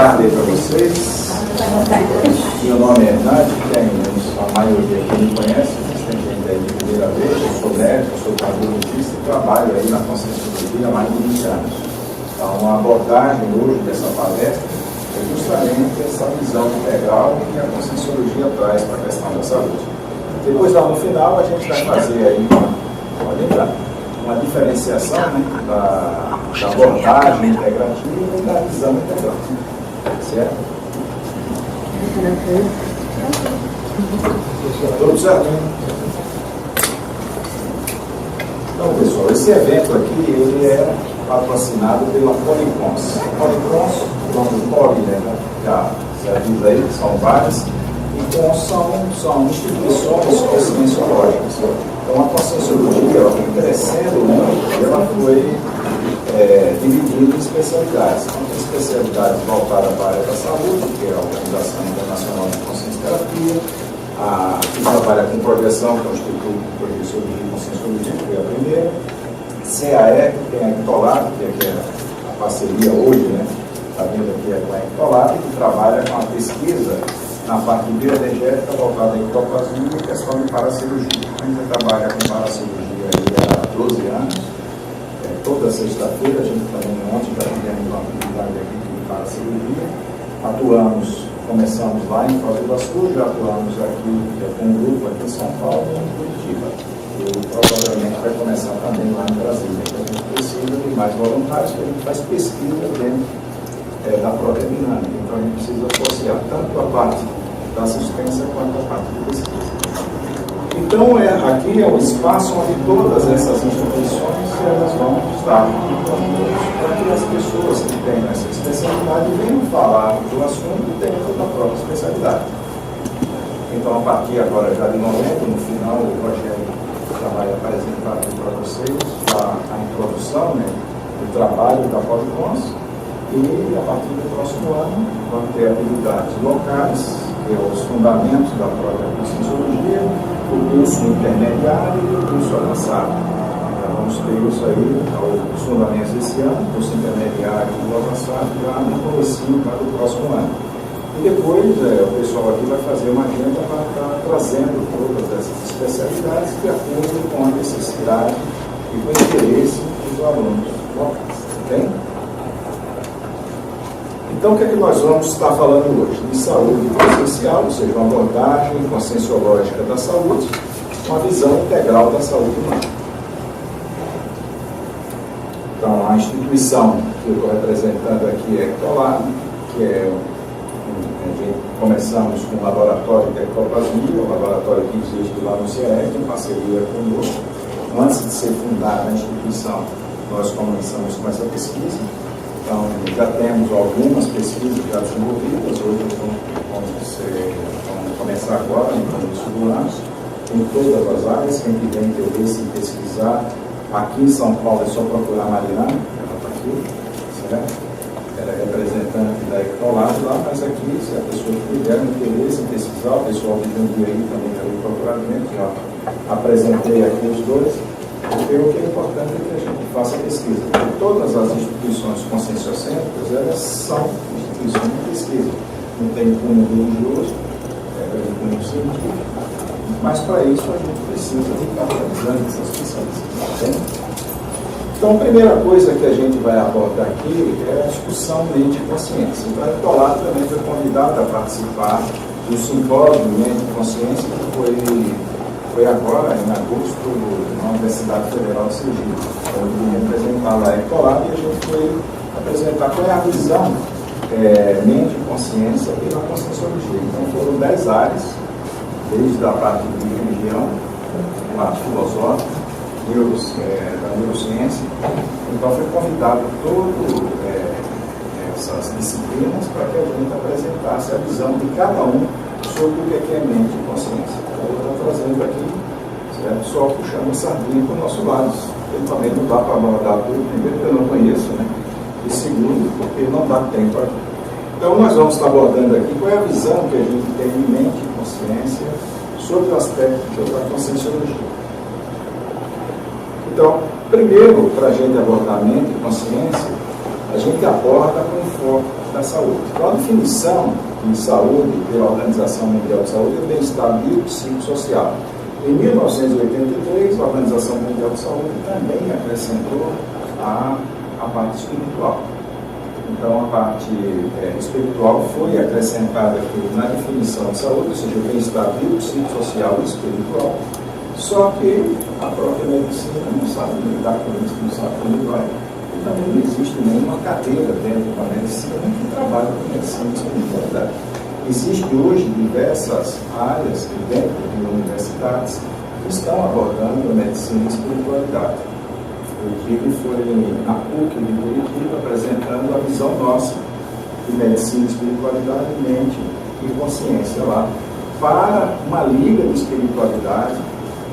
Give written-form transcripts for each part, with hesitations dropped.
tarde aí para vocês. Meu nome é Hernani, a maioria aqui me conhece, mas tem gente aí de primeira vez. Eu sou médico, sou cardiologista e trabalho aí na Conscienciologia há mais de 20 anos. Então, a abordagem hoje dessa palestra é justamente essa visão integral que a Conscienciologia traz para a questão da saúde. Depois, lá no final, a gente vai fazer aí uma diferenciação, né, da abordagem integrativa e da visão integral. Certo? Tudo certo? Então, pessoal, esse evento aqui ele é patrocinado pela Policons. Policons, o nome do Poli, né? Já diz aí, são várias. E Cons são instituições conscienciológicas. Então, a conscienciologia ela foi crescendo muito, ela foi dividida em especialidades. Então, tem especialidades voltadas para a área da saúde, que é a Organização Internacional de Consciencioterapia, que trabalha com projeção, que é o Instituto de Projeção de Conscienciologia, que foi a primeira. CAE, que tem a Ectolab, que é a parceria hoje, né? Está vindo aqui com a Ectolab, que trabalha com a pesquisa na parte bioenergética voltada à ectoplasmia e questão de paracirurgia. A gente trabalha com paracirurgia há 12 anos. Toda sexta-feira, a gente também ontem já tivemos uma atividade aqui de paracirurgia. Começamos lá em Foz do Iguaçu, já atuamos aqui com um grupo aqui em São Paulo e em Curitiba. E provavelmente vai começar também lá em Brasília. Então, a gente precisa de mais voluntários, porque a gente faz pesquisa dentro da própria dinâmica. Então, a gente precisa associar tanto a parte da assistência quanto a parte de pesquisa. Então, aqui é o espaço onde todas essas instituições elas vão estar para que as pessoas que têm essa especialidade venham falar do assunto dentro da própria especialidade. Então, a partir agora já de novembro, no final, o Rogério já vai apresentar aqui para vocês a introdução, né, do trabalho da Policons, e a partir do próximo ano vão ter atividades locais, que é os fundamentos da própria Conscienciologia, o curso intermediário e o curso avançado. Então, vamos ter isso aí, os fundamentos desse ano, o curso intermediário e o avançado já no comecinho para o próximo ano. E depois o pessoal aqui vai fazer uma agenda para estar trazendo todas essas especialidades de acordo com a necessidade e com o interesse dos alunos locais. Ok? Então, o que é que nós vamos estar falando hoje? De saúde consciencial, ou seja, uma abordagem conscienciológica da saúde, uma visão integral da saúde humana. Então, a instituição que eu estou representando aqui é a Ectolab, que começamos com um laboratório de ectoplasmia, um laboratório que existe lá no CIEC, em parceria conosco. Antes de ser fundada a instituição, nós começamos com essa pesquisa. Então, já temos algumas pesquisas já desenvolvidas, hoje vamos começar agora, no começo do ano, em todas as áreas. Quem tiver interesse em pesquisar, aqui em São Paulo é só procurar a Mariana, ela está aqui, certo? Ela é representante da Ectolab lá, mas aqui, se a pessoa tiver interesse em pesquisar, o pessoal de Jundiaí também está procurando, já apresentei aqui os dois. Porque o que é importante é que a gente faça pesquisa. Porque todas as instituições conscienciocêntricas, elas são instituições de pesquisa. Não tem cunho religioso, tem cunho científico. Mas para isso a gente precisa de capitalizando essas pesquisas. Então, a primeira coisa que a gente vai abordar aqui é a discussão mente e consciência. Então, a Ectolab também foi convidada a participar do simpósio Mente e Consciência, que foi agora, em agosto, na Universidade Federal de Sergipe. Então, eu vim apresentar lá a Ectolab e a gente foi apresentar qual é a visão mente e consciência pela Conscienciologia. Então, foram 10 áreas, desde a parte de religião, a parte filosófica, da neurociência. Então, foi convidado todas essas disciplinas para que a gente apresentasse a visão de cada um sobre o que é mente e consciência. Então, eu estou trazendo aqui, certo? Só puxando a sardinha para o nosso lado. Eu também não dá para abordar tudo, primeiro porque eu não conheço, né? E segundo, porque não dá tempo aqui. Então, nós vamos estar abordando aqui qual é a visão que a gente tem de mente e consciência sobre o aspecto da conscienciologia. Então, primeiro, para a gente abordar mente e consciência, a gente aborda com enfoque da saúde. Então, a definição de saúde pela Organização Mundial de Saúde é bem-estar biopsicossocial. Em 1983, a Organização Mundial de Saúde também acrescentou a parte espiritual. Então, a parte espiritual foi acrescentada aqui na definição de saúde, ou seja, o bem-estar biopsicossocial e espiritual. Só que a própria medicina não sabe lidar com isso, não sabe como vai. E também não existe nenhuma cadeira dentro da medicina que trabalhe com medicina e espiritualidade. Existem hoje diversas áreas dentro de universidades que estão abordando a medicina e espiritualidade. Eu tive foi na PUC de Curitiba apresentando a visão nossa de medicina, espiritualidade, mente e consciência lá, para uma liga de espiritualidade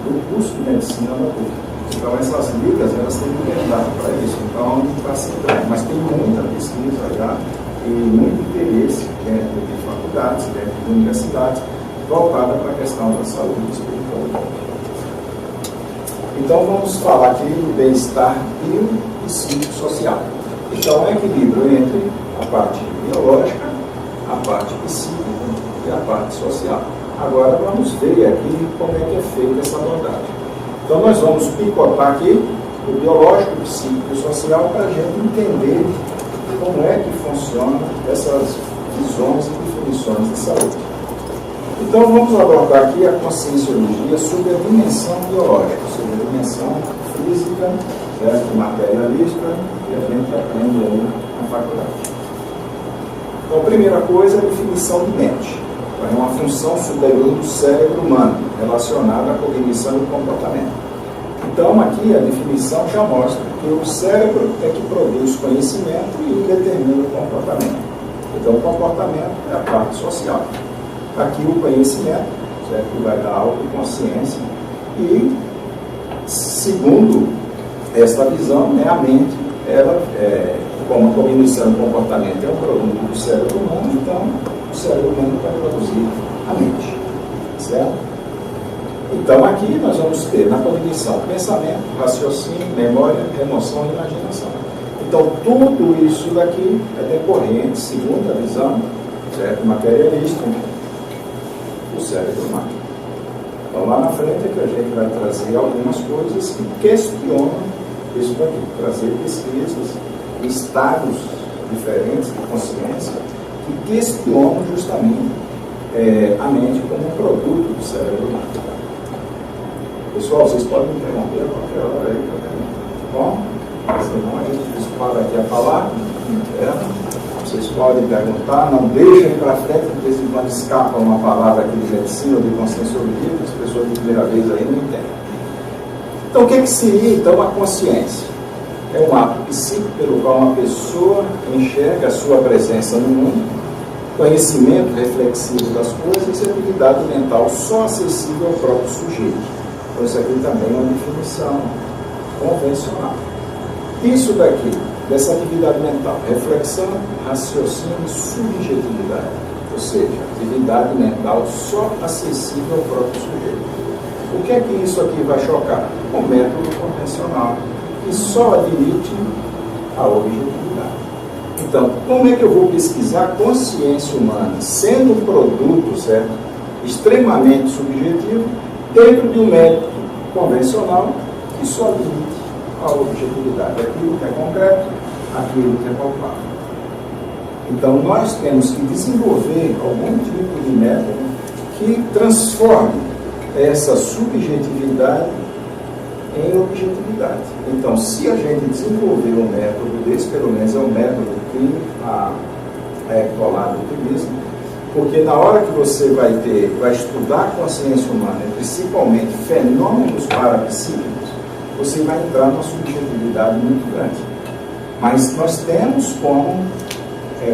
do curso de medicina da PUC. Então essas ligas, elas têm que mandar para isso. Então não está sendo grande, mas tem muita pesquisa já e muito interesse dentro de faculdades, dentro de universidades, voltada para a questão da saúde e espiritualidade. Então vamos falar aqui do bem-estar biopsicossocial. Então é um equilíbrio entre a parte biológica, a parte psíquica e a parte social. Agora vamos ver aqui como é que é feita essa abordagem. Então nós vamos picotar aqui o biológico, o psíquico e o social para a gente entender como é que funcionam essas visões e definições de saúde. Então vamos abordar aqui a conscienciologia sobre a dimensão biológica, sobre a dimensão física, certo? Materialista, que a gente aprende aí na faculdade. Então a primeira coisa é a definição de mente. É uma função superior do cérebro humano, relacionada à cognição e comportamento. Então aqui a definição já mostra que o cérebro é que produz conhecimento e determina o comportamento. Então o comportamento é a parte social. Aqui o conhecimento, certo? Que vai dar autoconsciência. E, segundo esta visão, a mente, ela, como a cognição e comportamento é um produto do cérebro humano, então o cérebro humano vai produzir a mente. Certo? Então aqui nós vamos ter na cognição pensamento, raciocínio, memória, emoção e imaginação. Então tudo isso daqui é decorrente, segundo a visão, certo? Materialista, do cérebro humano. Então lá na frente é que a gente vai trazer algumas coisas que questionam isso daqui, trazer pesquisas, estados diferentes de consciência que questionam justamente a mente como um produto do cérebro humano. Pessoal, vocês podem me interromper a qualquer hora aí, tá bom? Senão a gente dispara aqui a falar, vocês podem perguntar, não deixem para frente, porque se quando escapa uma palavra aqui de medicina ou de conscienciologia, as pessoas de primeira vez aí não entendem. Então o que seria então a consciência? É um ato psíquico pelo qual uma pessoa enxerga a sua presença no mundo, conhecimento reflexivo das coisas e habilidade mental só acessível ao próprio sujeito. Então isso aqui também é uma definição convencional. Isso daqui, dessa atividade mental, reflexão, raciocínio e subjetividade, ou seja, atividade mental só acessível ao próprio sujeito. O que é que isso aqui vai chocar? O método convencional, que só admite a objetividade. Então, como é que eu vou pesquisar consciência humana, sendo um produto, certo, extremamente subjetivo, dentro de um método convencional que só admite a objetividade, aquilo que é concreto, aquilo que é palpável. Então nós temos que desenvolver algum tipo de método que transforme essa subjetividade em objetividade. Então, se a gente desenvolver um método desse, pelo menos é um método que a Ectolab utiliza, porque na hora que você vai estudar a consciência humana, principalmente fenômenos parapsíquicos, você vai entrar numa subjetividade muito grande. Mas nós temos como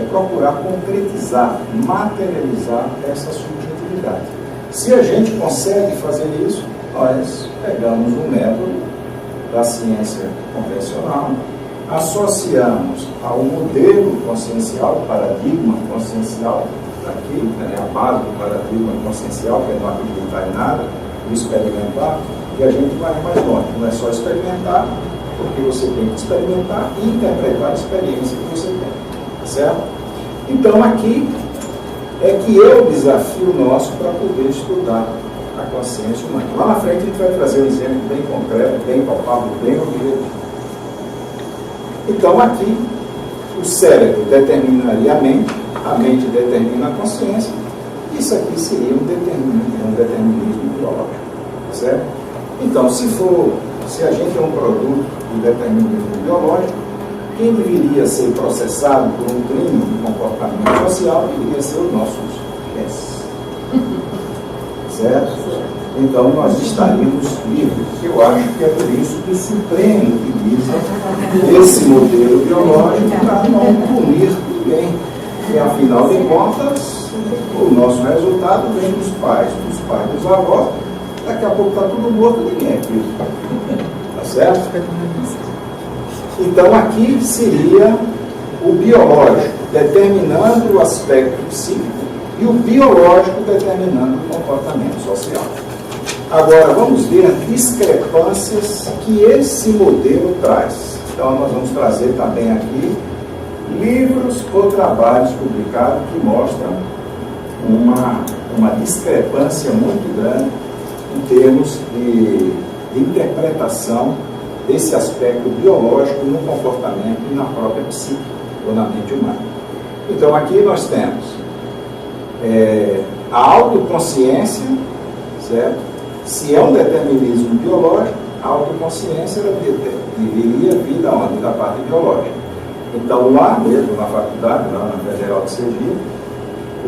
procurar concretizar, materializar essa subjetividade. Se a gente consegue fazer isso, nós pegamos um método da ciência convencional, associamos ao modelo consciencial, paradigma consciencial, aqui, a base do paradigma consciencial, que é não acreditar em nada, o experimentar, e a gente vai mais longe. Não é só experimentar, porque você tem que experimentar e interpretar a experiência que você tem, certo? Então aqui é que é o desafio nosso para poder estudar a consciência humana. Lá na frente a gente vai trazer um exemplo bem concreto, bem palpável, bem objetivo. Então aqui o cérebro determinaria a mente determina a consciência. Isso aqui seria um determinismo biológico, certo? Então, se a gente é um produto do determinismo biológico, quem deveria ser processado por um crime de comportamento social deveria ser os nossos genes, certo? Então, nós estaríamos livres. Eu acho que é por isso que o Supremo utiliza esse modelo biológico para não punir ninguém. E, afinal de contas, o nosso resultado vem dos pais, dos avós. Daqui a pouco está tudo morto, ninguém é filho. Tá certo? Então, aqui seria o biológico determinando o aspecto psíquico e o biológico determinando o comportamento social. Agora, vamos ver as discrepâncias que esse modelo traz. Então, nós vamos trazer também aqui livros ou trabalhos publicados que mostram uma discrepância muito grande em termos de interpretação desse aspecto biológico no comportamento e na própria psique ou na mente humana. Então, aqui nós temos a autoconsciência, certo? Se é um determinismo biológico, a autoconsciência deveria vir da onde? Da parte biológica. Então, lá mesmo na faculdade, lá na Federal de Sergipe,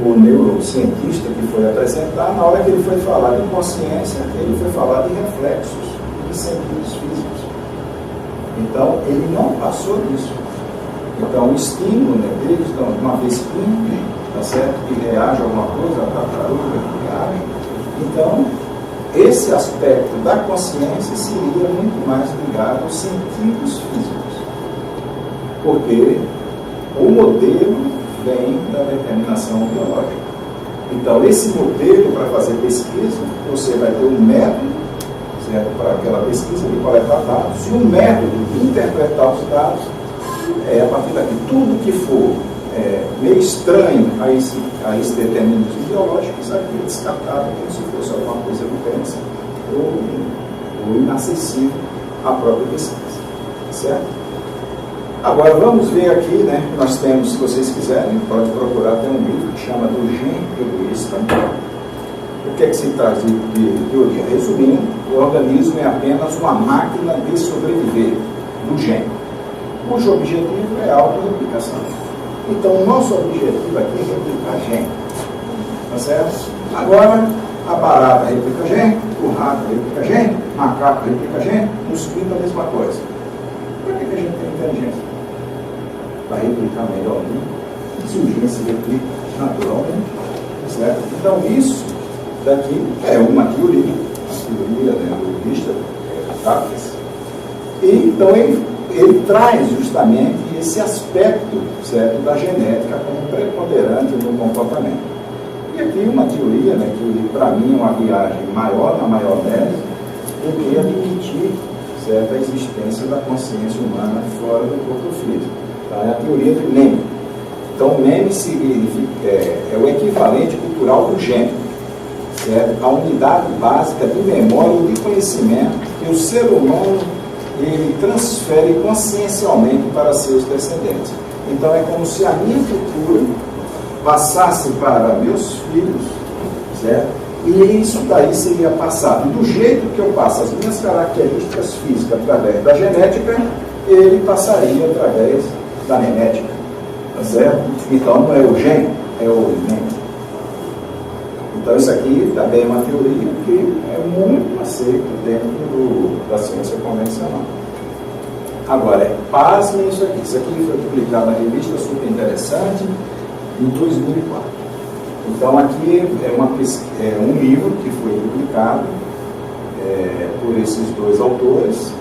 o neurocientista que foi apresentar, na hora que ele foi falar de consciência, ele foi falar de reflexos, de sentidos físicos. Então, ele não passou disso. Então, o estímulo, né, deles, uma vesquinha, tá certo? Que reage a alguma coisa, a tartaruga que reage. Então, esse aspecto da consciência seria muito mais ligado aos sentidos físicos. Porque o modelo vem da determinação biológica. Então, esse modelo, para fazer pesquisa, você vai ter um método, certo? Para aquela pesquisa de coletar dados, e um método de interpretar os dados, a partir daqui. Tudo que for meio estranho a esse determinismo biológico, isso aqui é descartado como se fosse alguma coisa diferente ou inacessível à própria pesquisa, certo? Agora vamos ver aqui, né? Nós temos, se vocês quiserem, pode procurar, tem um livro que chama do Gene Egoísta. O que é que se traz de teoria? Resumindo, o organismo é apenas uma máquina de sobreviver do gene, cujo objetivo é a autorreplicação. Então, o nosso objetivo aqui é replicar gene. Tá certo? Agora, a barata replica gene, o rato replica gene, o macaco replica gene, o mosquito a mesma coisa. Para que a gente tem inteligência? Para replicar melhor, né? Se o gene se replica naturalmente. Certo? Então, isso daqui é uma teoria, neurologista, e então ele traz justamente esse aspecto, certo, da genética como preponderante no comportamento. E aqui uma teoria, né, que para mim é uma viagem maior na maionese do que admitir, certo, a existência da consciência humana fora do corpo físico. Tá? É a teoria de Meme. Então, Meme significa, é o equivalente cultural do gênero, certo? A unidade básica de memória e de conhecimento que o ser humano ele transfere consciencialmente para seus descendentes. Então é como se a minha cultura passasse para meus filhos, certo? E isso daí seria passado do jeito que eu passo as minhas características físicas através da genética, ele passaria através da genética, tá certo? Então não é o gene, é o gene. Então isso aqui também é uma teoria que é muito aceita dentro da ciência convencional. Agora, pasmem isso aqui. Isso aqui foi publicado na revista Super Interessante em 2004. Então aqui é um livro que foi publicado por esses dois autores,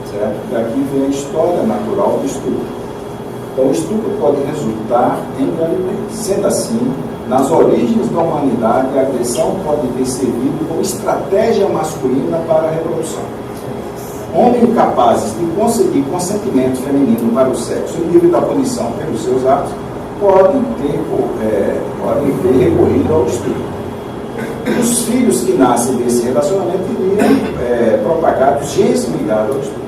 certo? E aqui vem a história natural do estupro. Então o estupro pode resultar em gravidez. Sendo assim, nas origens da humanidade, a agressão pode ter servido como estratégia masculina para a reprodução. homens incapazes de conseguir consentimento feminino para o sexo e livre da punição pelos seus atos, podem ter recorrido ao estupro. Os filhos que nascem desse relacionamento iriam propagar genes ligados ao estupro.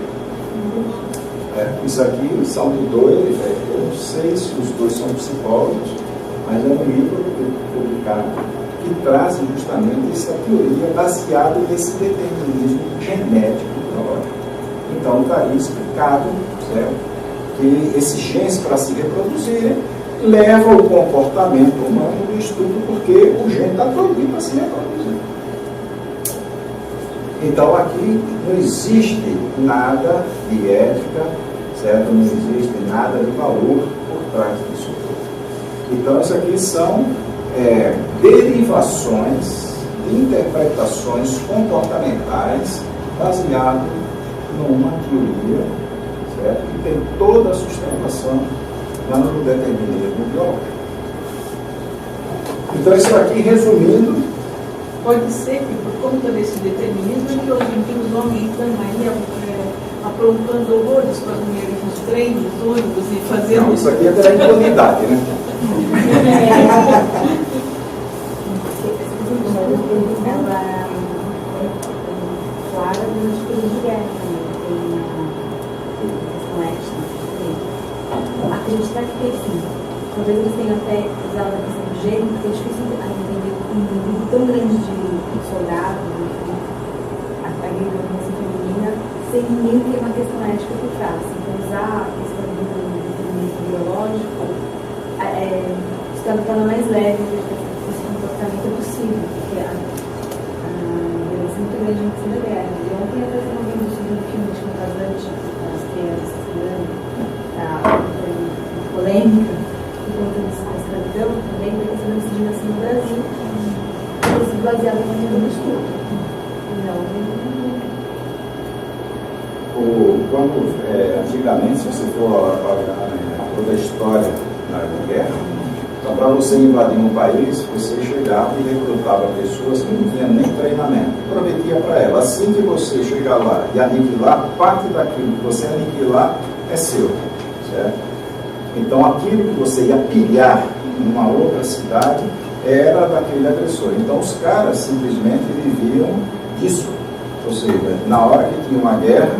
Isso aqui são de dois, eu não sei se os dois são psicólogos, mas é um livro publicado que traz justamente essa teoria baseada nesse determinismo genético biológico. Então está aí explicado, certo, que esses genes, para se reproduzirem, levam o comportamento humano do estupro, porque o gene está proibido para se reproduzir. Então aqui não existe nada de ética, certo? Não existe nada de valor por trás disso tudo. Então isso aqui são derivações de interpretações comportamentais baseadas numa teoria, certo? Que tem toda a sustentação lá no determinismo biológico. Então isso aqui, resumindo, pode ser que por conta desse determinismo que hoje em dia os homens estão aí aprontando horrores com as mulheres nos trens, nos ônibus e fazendo... Não, isso aqui é pela impunidade, né? Clara durante o período de guerra também, tem questão étnica. Acreditar que assim, talvez eles tenham até usado a questão do gênero, porque é difícil entender um grupo tão grande de soldados, a agricultura feminina, sem nem ter uma questão ética por trás. Então, usar a questão do determinismo biológico está ficando mais leve esse comportamento é possível, porque a violência é muito grande em cima da guerra. E ontem eu estava vendo sobre um filme de casante, as crianças polêmica, enquanto a escravidão também da questão da miscigenação no Brasil, inclusive baseado no estudo. Antigamente, se você for olhar toda a história da guerra, então, para você invadir um país, você chegava e recrutava pessoas que não tinham nem treinamento, prometia para ela, assim que você chegar lá e aniquilar, parte daquilo que você aniquilar é seu, certo? Então aquilo que você ia pilhar em uma outra cidade era daquele agressor. Então os caras simplesmente viviam disso, ou seja, na hora que tinha uma guerra,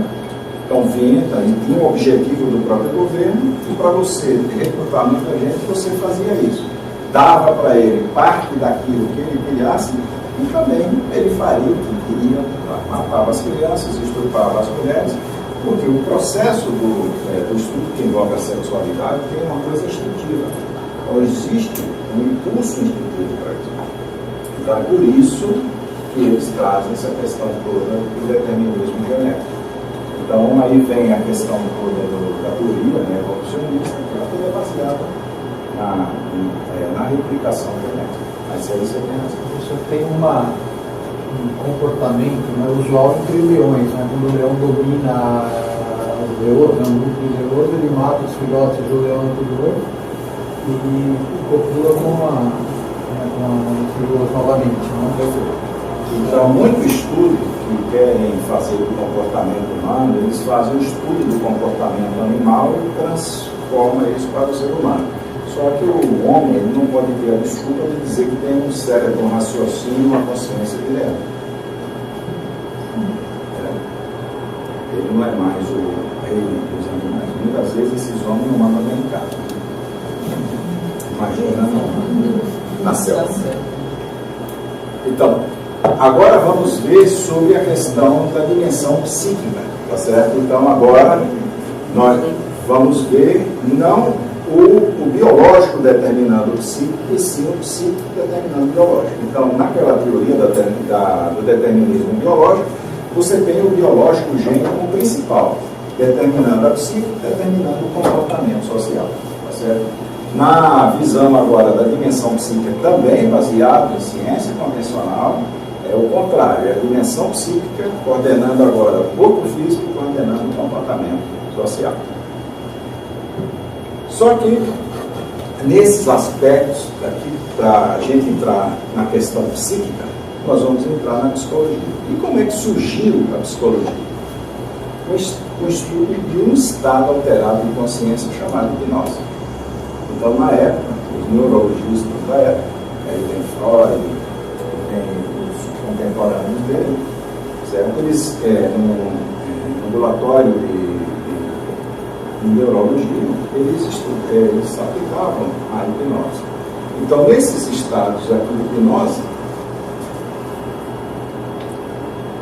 então vinha, e tinha um objetivo do próprio governo, e para você recrutar muita gente, você fazia isso. Dava para ele parte daquilo que ele pilhasse, e também ele faria o que queria, matava as crianças, estuprava as mulheres, porque o processo do estudo que envolve a sexualidade tem uma coisa instintiva. Então existe um impulso instintivo para isso. Então é por isso que eles trazem essa questão toda do determinismo genético. Então, aí vem a questão toda da teoria, né, evolucionista, que ela toda baseada na replicação genética. Mas aí você tem razão. Você tem um comportamento, né, usual entre leões, né? Quando o leão domina os leões, um grupo de leões, ele mata os filhotes do leão anterior e copula com as filhotes novamente. Né? Então, muito estudo que querem fazer do comportamento humano, eles fazem um estudo do comportamento animal e transformam isso para o ser humano. Só que o homem ele não pode ter a desculpa de dizer que tem um cérebro, um raciocínio, uma consciência de leão. Ele não é mais o rei dos animais. Muitas vezes esses homens não mandam nem em casa. Imagina na selva. Então, agora vamos ver sobre a questão da dimensão psíquica, tá certo? Então agora nós vamos ver não o biológico determinando o psíquico, e sim o psíquico determinando o biológico. Então, naquela teoria do determinismo biológico, você tem o biológico, o gene como principal, determinando a psíquica, determinando o comportamento social, tá certo? Na visão agora da dimensão psíquica, também baseada em ciência convencional, é o contrário, é a dimensão psíquica coordenando agora o corpo físico e coordenando o comportamento social. Só que, nesses aspectos, aqui, para a gente entrar na questão psíquica, nós vamos entrar na psicologia. E como é que surgiu a psicologia? um estudo de um estado alterado de consciência chamado hipnose. Então, na época, os neurologistas da época, aí tem Freud, tem os contemporâneos dele, certo? Eles, no ambulatório de neurologia, eles aplicavam a hipnose. Então, nesses estados aqui de hipnose,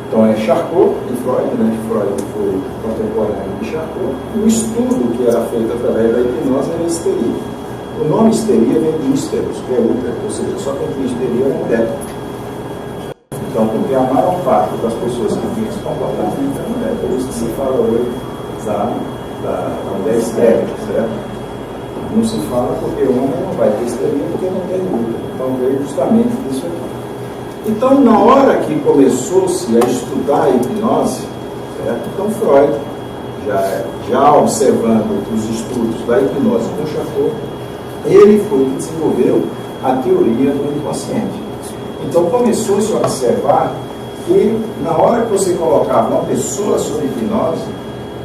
então é Charcot e Freud, né? Freud foi contemporâneo de Charcot, e o estudo que era feito através da hipnose era histeria. O nome histeria vem de histeros, que é útero, ou seja, só quem tinha histeria era mulher. Então, porque a maior parte das pessoas que tinham esse comportamento era mulher. Por isso que se fala hoje da mulher histérica, certo? Não se fala porque o homem não vai ter histeria porque não tem útero. Então, veio justamente disso aqui. Então, na hora que começou-se a estudar a hipnose, certo? Então Freud, já observando os estudos da hipnose com Charcot, ele foi que desenvolveu a teoria do inconsciente. Então, começou-se a observar que, na hora que você colocava uma pessoa sob hipnose,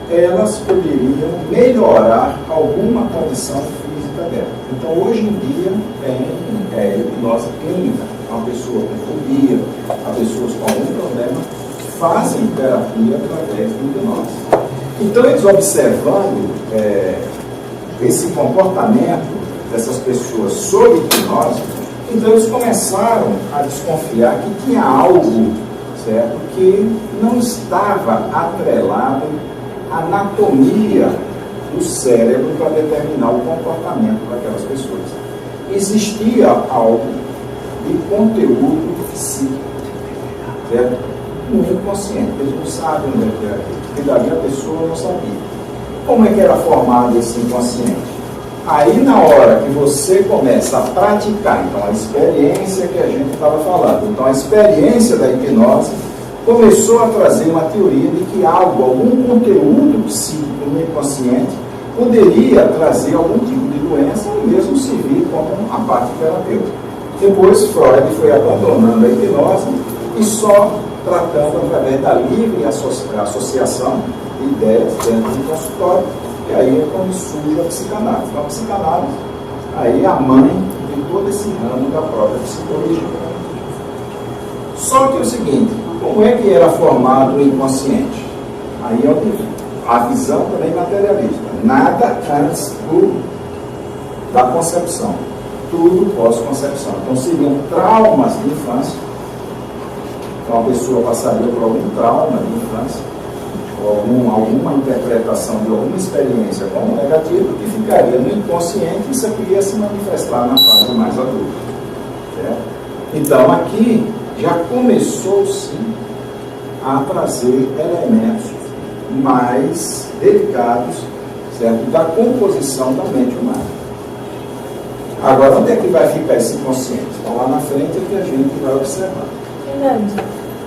elas poderiam melhorar alguma condição física dela. Então, hoje em dia, tem hipnose clínica. Uma pessoa com fobia, a pessoas com algum problema, fazem terapia através de hipnose. Então, eles observando esse comportamento dessas pessoas sob hipnose, então eles começaram a desconfiar que tinha algo, certo, que não estava atrelado à anatomia do cérebro para determinar o comportamento daquelas pessoas. Existia algo de conteúdo psíquico, certo? No inconsciente, eles não sabem onde é que era, porque dali a pessoa não sabia. Como é que era formado esse inconsciente? Aí, na hora que você começa a praticar, então, a experiência que a gente estava falando, então, a experiência da hipnose começou a trazer uma teoria de que algum conteúdo psíquico no inconsciente poderia trazer algum tipo de doença ou mesmo servir como a parte terapêutica. Depois, Freud foi abandonando a hipnose e só tratando através da livre associação de ideias dentro do consultório. E aí é quando surge a psicanálise. Então, a psicanálise aí é a mãe de todo esse ramo da própria psicologia. Só que é o seguinte, como é que era formado o inconsciente? Aí é a visão também materialista. Nada antes da concepção. Tudo pós-concepção. Então, seriam traumas de infância. Então, a pessoa passaria por algum trauma de infância, ou alguma interpretação de alguma experiência como negativa, que ficaria no inconsciente e isso aqui ia se manifestar na fase mais adulta. Certo? Então, aqui já começou-se a trazer elementos mais delicados, certo? Da composição da mente humana. Agora, onde é que vai ficar esse consciente? Então, lá na frente é que a gente vai observar. Fernando,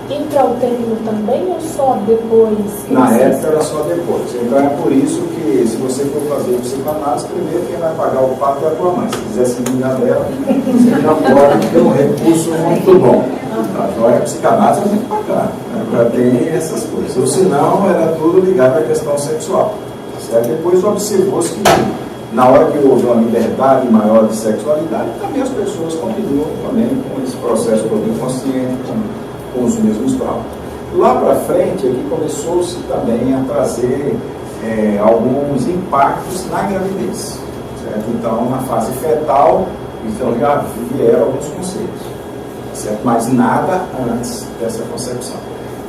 intrauterino também ou só depois? Na época era só depois. Então é por isso que, se você for fazer psicanálise, primeiro quem vai pagar o pato é a tua mãe. Se quiser se vingar dela, você já pode ter um recurso muito bom. Agora a psicanálise tem que pagar, né, para ter essas coisas. Ou senão era tudo ligado à questão sexual. Certo? Depois observou-se que, na hora que houve uma liberdade maior de sexualidade, também as pessoas continuam também com esse processo todo inconsciente, com os mesmos traumas. Lá para frente é que começou-se também a trazer alguns impactos na gravidez. Certo? Então, na fase fetal, então já vieram alguns conceitos. Certo? Mas nada antes dessa concepção.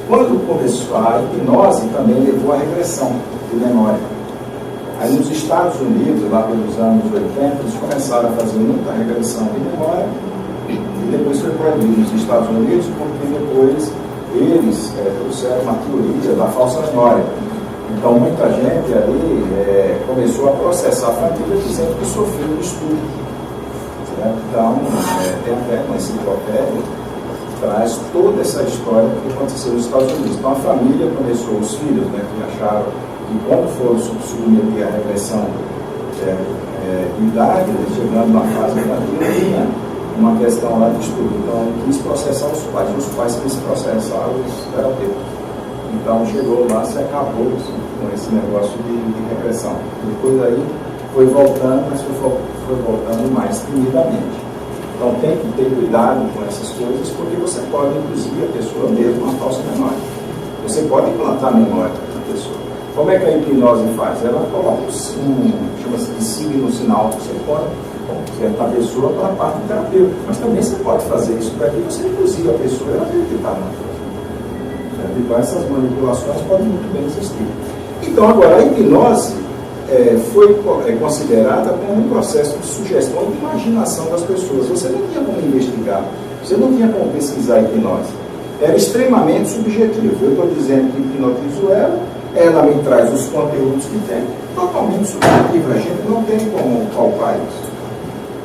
Quando começou a hipnose, também levou à regressão de memória. Aí nos Estados Unidos, lá pelos anos 80, eles começaram a fazer muita regressão de memória e depois foi proibido nos Estados Unidos, porque depois eles trouxeram uma teoria da falsa memória. Então muita gente ali começou a processar a família dizendo que sofreu de estupro. Certo? Então, tem até uma enciclopédia que traz toda essa história que aconteceu nos Estados Unidos. Então a família começou, os filhos, né, que acharam que quando foram submeter a regressão de idade, chegando na fase infantil, tinha uma questão lá de estudo. Então, quis processar os pais quis processar os terapeutas. Então chegou lá, se acabou com esse negócio de regressão. Depois aí foi voltando, mas foi voltando mais timidamente. Então tem que ter cuidado com essas coisas, porque você pode induzir a pessoa mesmo a uma falsa memória. Você pode implantar memória na pessoa. Como é que a hipnose faz? Ela coloca chama-se de signo sinal que você pode certa pessoa para a parte terapêutica. Mas também você pode fazer isso para que você induzir a pessoa a acreditar na coisa. Então essas manipulações podem muito bem existir. Então agora a hipnose foi considerada como um processo de sugestão e de imaginação das pessoas. Você não tinha como investigar, você não tinha como pesquisar a hipnose. Era extremamente subjetivo. Eu estou dizendo que hipnotizo ela me traz os conteúdos que tem, totalmente subjetivo. A gente não tem como palpar isso.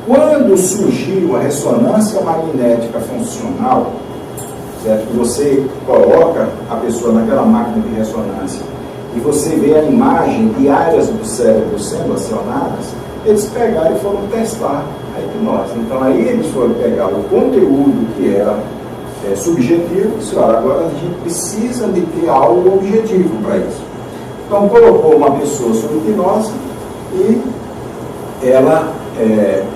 Quando surgiu a ressonância magnética funcional, certo? Que você coloca a pessoa naquela máquina de ressonância e você vê a imagem de áreas do cérebro sendo acionadas, eles pegaram e foram testar a hipnose. Então aí eles foram pegar o conteúdo que era subjetivo e disseram, agora a gente precisa de ter algo objetivo para isso. Então colocou uma pessoa sob hipnose e ela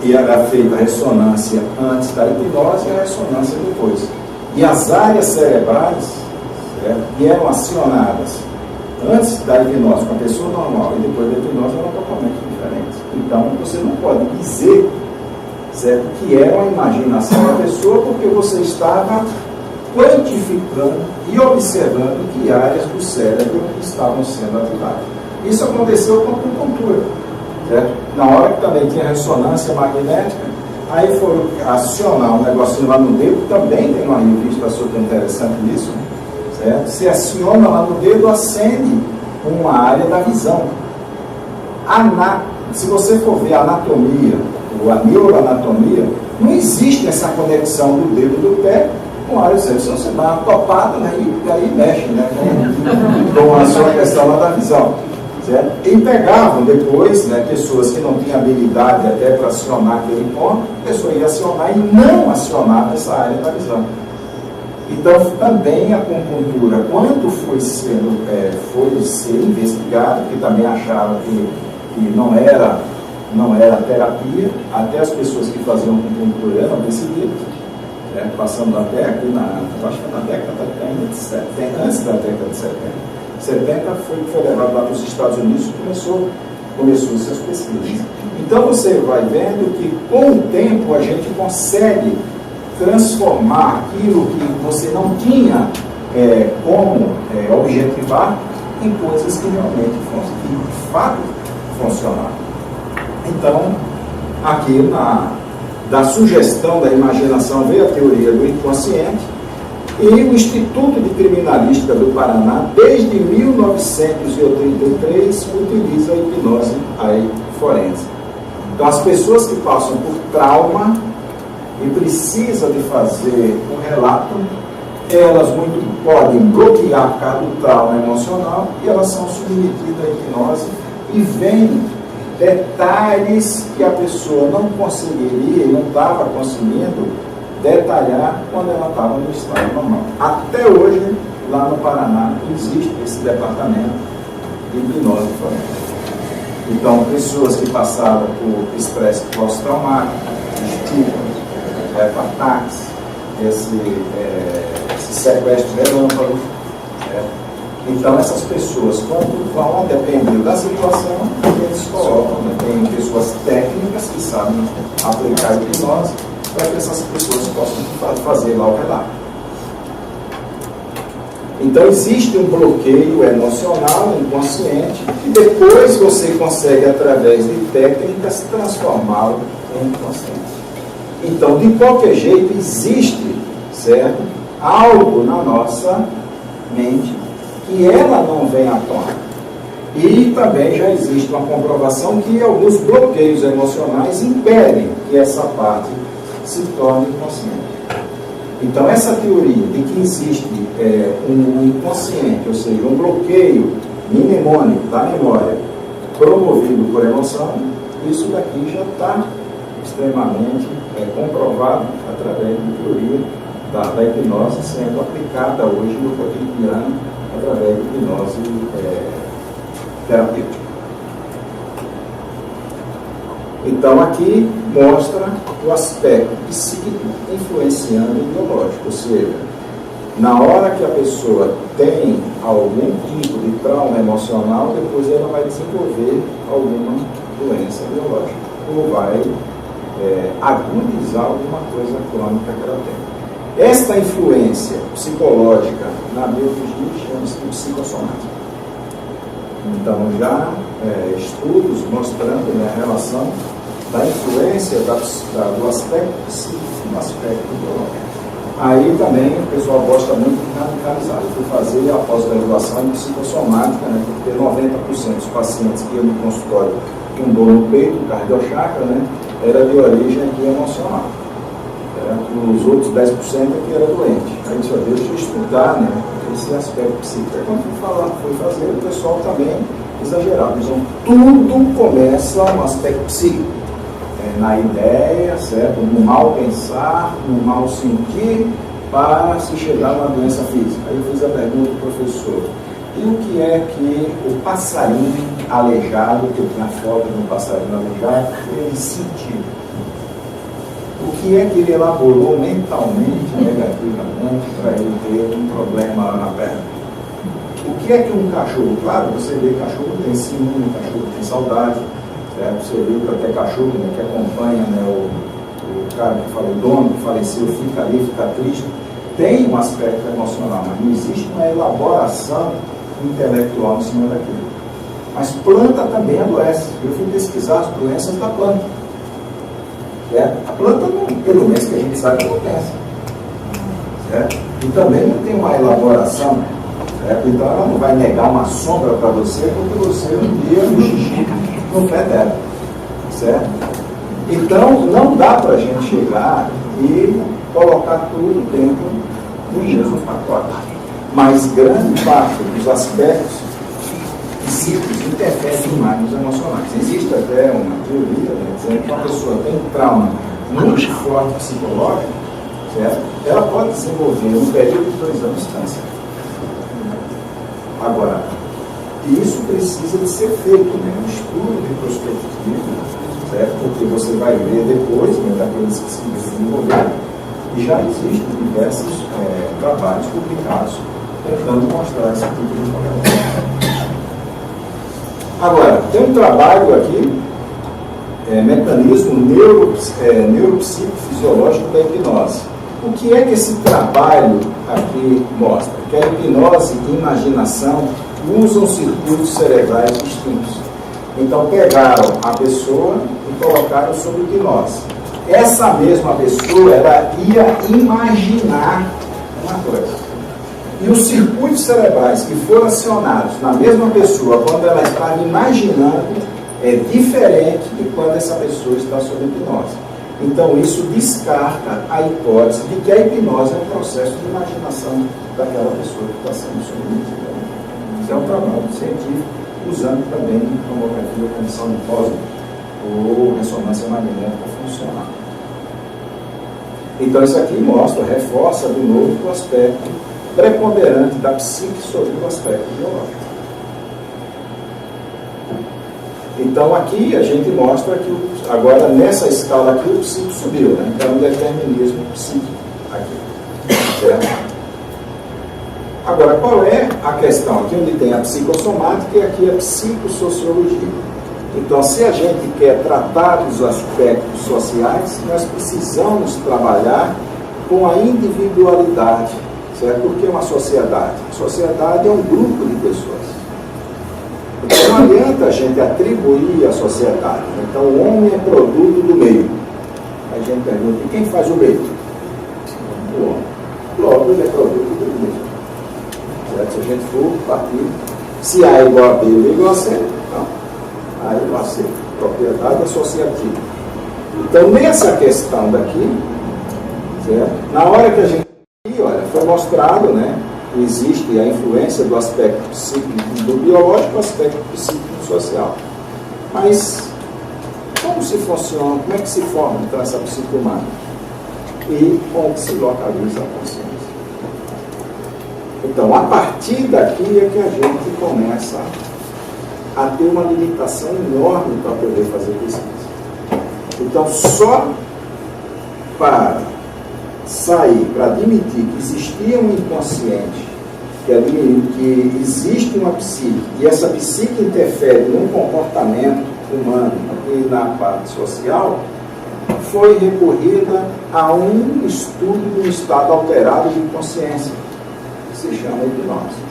era feita a ressonância antes da hipnose e a ressonância depois. E as áreas cerebrais, certo, que eram acionadas antes da hipnose com a pessoa normal e depois da hipnose eram totalmente diferentes. Então você não pode dizer, certo, que era uma imaginação da pessoa, porque você estava quantificando e observando que áreas do cérebro estavam sendo ativadas. Isso aconteceu com a acupuntura, certo? Na hora que também tinha ressonância magnética, aí foram acionar um negocinho lá no dedo, também tem uma revista super interessante nisso, certo? Se aciona lá no dedo, acende uma área da visão. Se você for ver a anatomia, ou a neuroanatomia, não existe essa conexão do dedo do pé com a área do cérebro. Senão você dá uma topada, né, e aí mexe, né, com a sua questão lá da visão. Certo? E pegavam depois, né, pessoas que não tinham habilidade até para acionar aquele ponto, a pessoa ia acionar e não acionava essa área da visão. Então também a acupuntura, quando foi ser investigado, que também acharam que não era terapia, até as pessoas que faziam acupuntura eram decididas, né, passando até aqui acho que na década de 70, antes da década de 70 foi levado lá para os Estados Unidos e começou essas pesquisas. Então você vai vendo que com o tempo a gente consegue transformar aquilo que você não tinha como objetivar em coisas que realmente de fato funcionaram. Então, aqui da sugestão da imaginação veio a teoria do inconsciente, e o Instituto de Criminalística do Paraná, desde 1983, utiliza a hipnose forense. Então, as pessoas que passam por trauma e precisam de fazer um relato, elas muito podem bloquear por causa do trauma emocional e elas são submetidas à hipnose e veem detalhes que a pessoa não conseguiria e não estava conseguindo detalhar quando ela estava no estado normal. Até hoje, lá no Paraná, existe esse departamento de hipnose forense. Então, pessoas que passaram por estresse pós-traumático, estupro, ataques, esse sequestro relâmpago. Então, essas pessoas, quando vão, dependendo da situação, eles colocam, tem pessoas técnicas que sabem aplicar a hipnose para que essas pessoas possam fazer lá o relato. Então, existe um bloqueio emocional, inconsciente, e depois você consegue, através de técnicas, transformá-lo em inconsciente. Então, de qualquer jeito, existe, certo, algo na nossa mente que ela não vem à tona. E também já existe uma comprovação que alguns bloqueios emocionais impedem que essa parte se torne inconsciente. Então, essa teoria de que existe um inconsciente, ou seja, um bloqueio mnemônico da memória promovido por emoção, isso daqui já está extremamente comprovado através da teoria da hipnose sendo aplicada hoje no cotidiano através de hipnose terapêutica. Então, aqui mostra o aspecto psíquico influenciando o biológico, ou seja, na hora que a pessoa tem algum tipo de trauma emocional, depois ela vai desenvolver alguma doença biológica, ou vai agudizar alguma coisa crônica que ela tem. Esta influência psicológica na biologia chama-se de psicossomática. Então, já estudos mostrando, né, a relação da influência do aspecto psíquico no aspecto biológico. Aí também o pessoal gosta muito de radicalizar. Eu fui fazer a pós-graduação em psicossomática, né, porque 90% dos pacientes que iam no consultório com dor no peito, cardiochakra, né, era de origem aqui emocional. Os outros 10% aqui era doente. Aí disse, deixa eu estudar, né, esse aspecto psíquico. Aí quando fui fazer, o pessoal também exagerava. Então, tudo começa no aspecto psíquico. Na ideia, certo? No mal pensar, no mal sentir, para se chegar a uma doença física. Aí eu fiz a pergunta do professor, e o que é que o passarinho aleijado, que eu tenho a foto do passarinho aleijado, ele sentiu? O que é que ele elaborou mentalmente, negativamente, para ele ter um problema lá na perna? O que é que um cachorro, claro, você vê cachorro tem ciúme, cachorro tem saudade, você viu que até cachorro, né, que acompanha, né, o cara que fala, o dono que faleceu, fica ali, fica triste, tem um aspecto emocional, mas não existe uma elaboração intelectual em cima daquilo. Mas planta também adoece. Eu fui pesquisar as doenças da planta. A planta, não, pelo menos que a gente sabe, não pensa. Certo? E também não tem uma elaboração. Certo? Então ela não vai negar uma sombra para você, porque você um dia no xixi no pé dela. Certo? Então não dá para a gente chegar e colocar tudo dentro do mesmo pacote. Mas grande parte dos aspectos psíquicos interferem demais nos emocionais. Existe até uma teoria, né, dizendo que uma pessoa tem um trauma muito forte psicológico, certo? Ela pode desenvolver um período de 2 anos de câncer. Agora, isso precisa de ser feito, né? Um estudo retrospectivo, certo? Porque você vai ver depois, né, daqueles que se desenvolveram, e já existem diversos trabalhos publicados tentando mostrar esse tipo de informação. Agora, tem um trabalho aqui, mecanismo neuropsicofisiológico da hipnose. O que é que esse trabalho aqui mostra? Que a hipnose e imaginação usam circuitos cerebrais distintos. Então, pegaram a pessoa e colocaram sob hipnose. Essa mesma pessoa, ela ia imaginar uma coisa. E os circuitos cerebrais que foram acionados na mesma pessoa quando ela estava imaginando é diferente de quando essa pessoa está sob hipnose. Então isso descarta a hipótese de que a hipnose é um processo de imaginação daquela pessoa que está sendo submetida. Isso é um trabalho científico usando também tomografia com emissão de plasma ou ressonância magnética funcional. Então isso aqui mostra, reforça de novo o aspecto preponderante da psique sobre o aspecto biológico. Então aqui a gente mostra que agora nessa escala aqui o psique subiu, né? Então o determinismo psíquico aqui. Certo? Agora qual é a questão? Aqui onde tem a psicossomática e aqui a psicossociologia. Então se a gente quer tratar dos aspectos sociais, nós precisamos trabalhar com a individualidade. Certo? Por que uma sociedade? A sociedade é um grupo de pessoas. Então não adianta a gente atribuir a sociedade. Então o homem é produto do meio. Aí a gente pergunta, e quem faz o meio? O homem. Logo ele é produto do meio. Certo? Se a gente for partir, se A é igual a B, B é igual a C, não. A é igual a C. Propriedade associativa. Então nessa questão daqui, certo? Na hora que a gente foi mostrado, né, que existe a influência do aspecto psíquico do biológico e o aspecto psíquico social. Mas como se funciona, como é que se forma então essa psique humana? E onde se localiza a consciência? Então, a partir daqui é que a gente começa a ter uma limitação enorme para poder fazer pesquisa. Então, só para sair, para admitir que existia um inconsciente, que existe uma psique, e essa psique interfere no comportamento humano e na parte social, foi recorrida a um estudo do estado alterado de consciência, que se chama hipnose.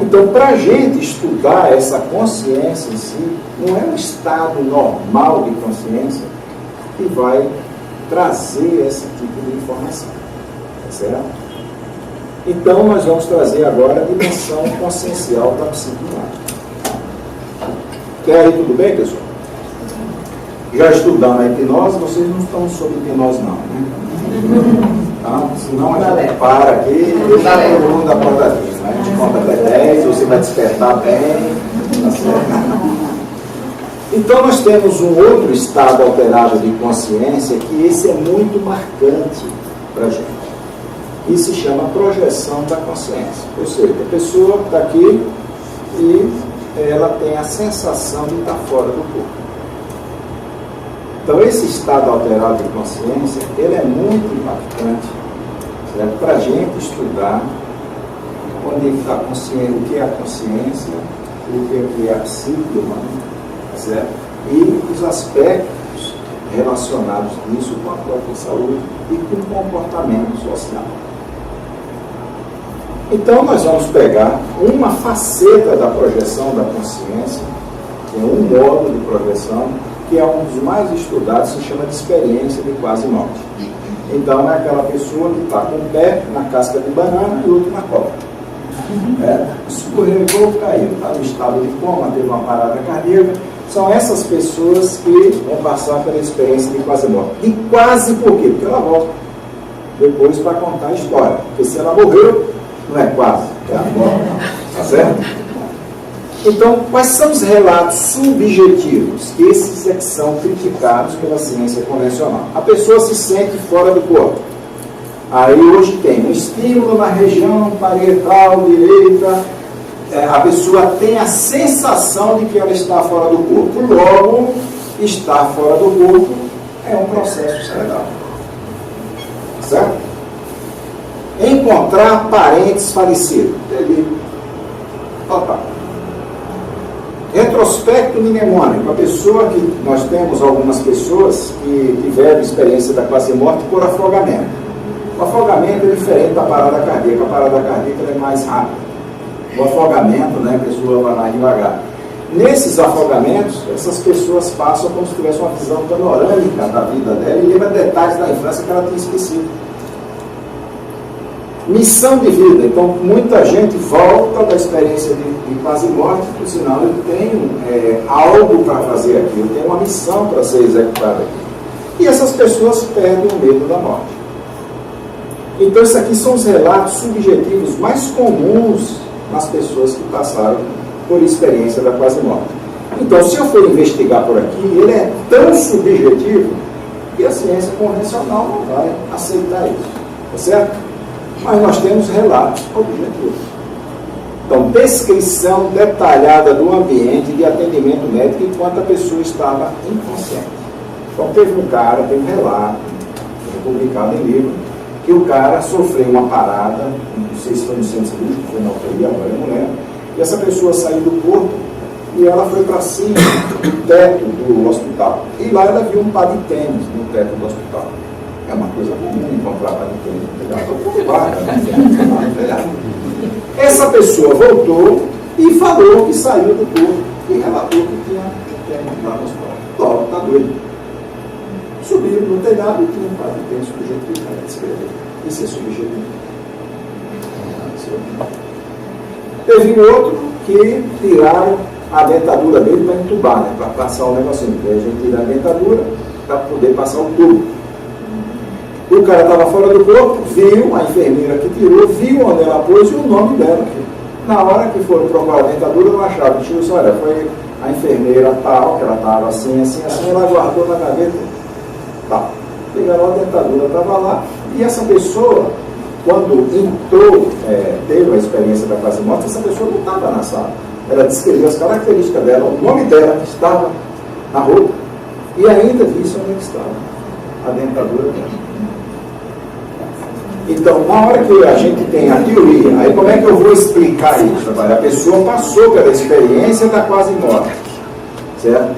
Então, para a gente estudar essa consciência em si, não é um estado normal de consciência que vai trazer esse tipo de informação. Certo? Então, nós vamos trazer agora a dimensão consciencial da psique humana. Até aí, tudo bem, pessoal? Já estudando a hipnose, vocês não estão sob hipnose, não, né? Então, senão a gente para aqui e deixa todo mundo da porta aqui, né? A gente conta até 10, você vai despertar bem, tá certo? Então, nós temos um outro estado alterado de consciência, que esse é muito marcante para a gente. E se chama projeção da consciência. Ou seja, a pessoa está aqui e ela tem a sensação de estar fora do corpo. Então, esse estado alterado de consciência, ele é muito impactante para a gente estudar onde está consciente, o que é a consciência, o que é a psique humana, certo? E os aspectos relacionados nisso com a própria saúde e com o comportamento social. Então, nós vamos pegar uma faceta da projeção da consciência, que é um modo de projeção, que é um dos mais estudados, se chama de experiência de quase morte. Então, é aquela pessoa que está com o pé na casca de banana e o outro na cobra. Escorregou, caiu, está no estado de coma, teve uma parada cardíaca. São essas pessoas que vão passar pela experiência de quase morte. E quase por quê? Porque ela volta depois para contar a história. Porque se ela morreu, não é quase, é agora, tá certo? Então, quais são os relatos subjetivos? Esses é que são criticados pela ciência convencional. A pessoa se sente fora do corpo. Aí hoje tem um estímulo na região parietal direita, a pessoa tem a sensação de que ela está fora do corpo. Logo, estar fora do corpo é um processo cerebral. Certo? Encontrar parentes falecidos. Delírio. Total. Retrospecto mnemônico. A pessoa que nós temos algumas pessoas que tiveram experiência da quase morte por afogamento. O afogamento é diferente da parada cardíaca. A parada cardíaca é mais rápida. O afogamento, né, a pessoa vai mais devagar. Nesses afogamentos, essas pessoas passam como se tivesse uma visão panorâmica da vida dela e lembra detalhes da infância que ela tinha esquecido. Missão de vida. Então, muita gente volta da experiência de quase morte, por sinal, eu tenho algo para fazer aqui, eu tenho uma missão para ser executada aqui. E essas pessoas perdem o medo da morte. Então, esses aqui são os relatos subjetivos mais comuns nas pessoas que passaram por experiência da quase morte. Então, se eu for investigar por aqui, ele é tão subjetivo que a ciência convencional não vai aceitar isso. Tá certo? Mas nós temos relatos objetivos. Então, descrição detalhada do ambiente de atendimento médico enquanto a pessoa estava inconsciente. Então, teve um cara, tem um relato, publicado em livro, que o cara sofreu uma parada, não sei se foi no centro cirúrgico, foi na UTI, agora eu não lembro, e essa pessoa saiu do corpo e ela foi para cima do teto do hospital. E lá ela viu um par de tênis no teto do hospital. É uma coisa comum encontrar par de tênis no telhado. Essa pessoa voltou e falou que saiu do corpo e relatou que tinha tênis lá no hospital. Logo, está doido. Subiram no telhado e tinham um par de tênis subjetivo para descrever. Isso é subjetivo. Teve um outro que tiraram a dentadura dele para entubar, né, para passar o negocinho. Então, a gente tira a dentadura para poder passar o tubo. O cara estava fora do corpo, viu a enfermeira que tirou, viu onde ela pôs e o nome dela aqui. Na hora que foram procurar a dentadura, não acharam. Tio, olha, foi a enfermeira tal, que ela estava assim, ela guardou na gaveta. Tá. Pegaram a dentadura, estava lá, e essa pessoa quando entrou, teve a experiência da quase morte, essa pessoa não estava na sala. Ela descreveu as características dela, o nome dela que estava na roupa, e ainda disse onde estava a dentadura dela. Então, na hora que a gente tem a teoria, aí como é que eu vou explicar isso? A pessoa passou pela experiência da quase morte, certo?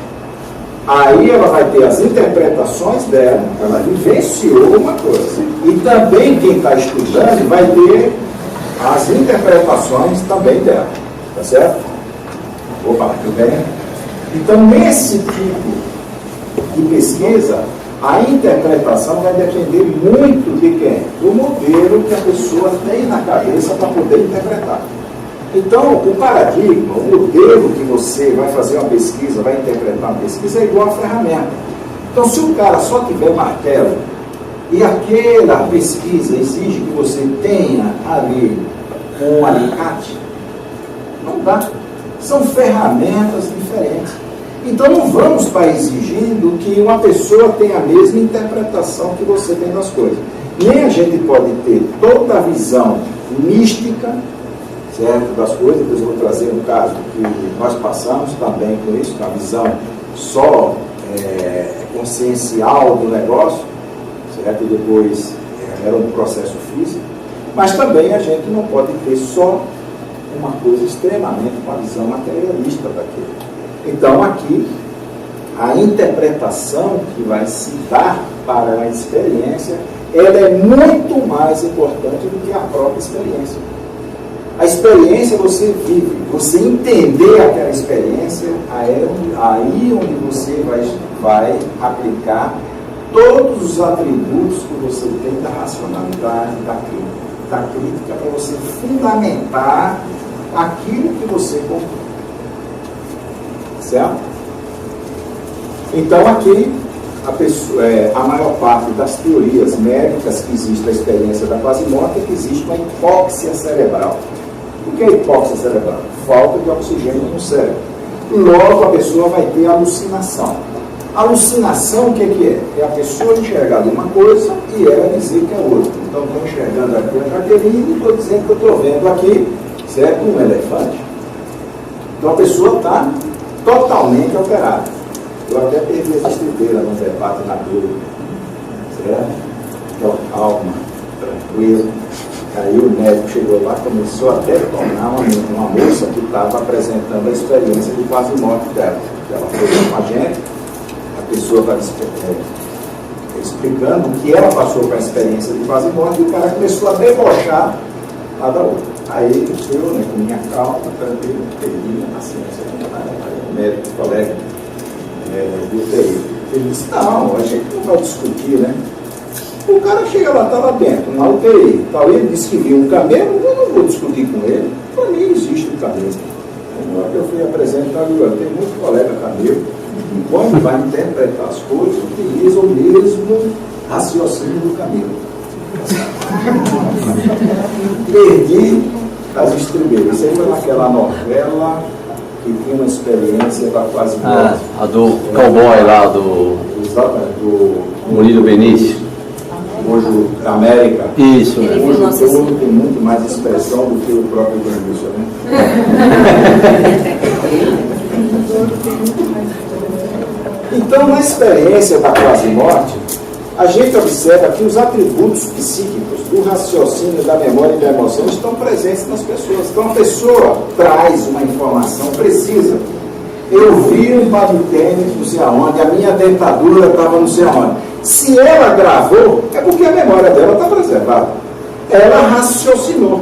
Aí ela vai ter as interpretações dela, ela vivenciou uma coisa. E também quem está estudando vai ter as interpretações também dela, tá certo? Opa, tudo bem? Então, nesse tipo de pesquisa, a interpretação vai depender muito de quem? Do modelo que a pessoa tem na cabeça para poder interpretar. Então, o paradigma, o modelo que você vai fazer uma pesquisa, vai interpretar uma pesquisa, é igual a ferramenta. Então, se o cara só tiver martelo e aquela pesquisa exige que você tenha ali um alicate, não dá. São ferramentas diferentes. Então, não vamos estar exigindo que uma pessoa tenha a mesma interpretação que você tem das coisas. Nem a gente pode ter toda a visão mística, certo, das coisas. Depois eu vou trazer um caso que nós passamos também com isso, com a visão só consciencial do negócio, certo? E depois era um processo físico. Mas também a gente não pode ter só uma coisa extremamente com a visão materialista daquilo. Então, aqui, a interpretação que vai se dar para a experiência, ela é muito mais importante do que a própria experiência. A experiência você vive, você entender aquela experiência, aí onde você vai aplicar todos os atributos que você tem da racionalidade, da crítica, para você fundamentar aquilo que você comprou. Certo? Então, aqui, a maior parte das teorias médicas que existe a experiência da quase morte é que existe uma hipóxia cerebral. O que é hipóxia cerebral? Falta de oxigênio no cérebro. Logo, a pessoa vai ter alucinação. Alucinação, o que é? É a pessoa enxergar uma coisa e ela dizer que é outra. Então, estou enxergando aqui a Jaqueline e estou dizendo que eu estou vendo aqui, certo? Um elefante. Então, a pessoa está totalmente alterada. Eu até perdi as estribeiras no debate na Globo, certo? Então, calma, tranquilo. Aí o médico chegou lá, começou a detonar uma moça que estava apresentando a experiência de quase morte dela. Ela foi com a gente, a pessoa estava explicando que ela passou com a experiência de quase morte e o cara começou a debochar lá da outra. Aí eu, né, com minha calma, tranquilo, perdi minha paciência. O médico, colega do UTI, ele disse, não, a gente não vai discutir, né? O cara chega lá, estava dentro, na UTI, tal, ele disse que viu um camelo, eu não vou discutir com ele, para mim existe um camelo. Na hora que eu fui apresentar, eu tenho muito colega camelo, e quando vai interpretar as coisas, utiliza o mesmo raciocínio do camelo. Perdi as estribeiras. Isso aí foi naquela novela que tinha uma experiência da quase morte. A do cowboy lá, do Murilo Benício. Hoje o América. Isso, né? Hoje o todo tem muito mais expressão do que o próprio Benício, né? Então, na experiência da quase morte, a gente observa que os atributos psíquicos do raciocínio, da memória e da emoção estão presentes nas pessoas. Então, a pessoa traz uma informação precisa. Eu vi um par de tênis não sei aonde, a minha dentadura estava não sei aonde. Se ela gravou, é porque a memória dela está preservada. Ela raciocinou.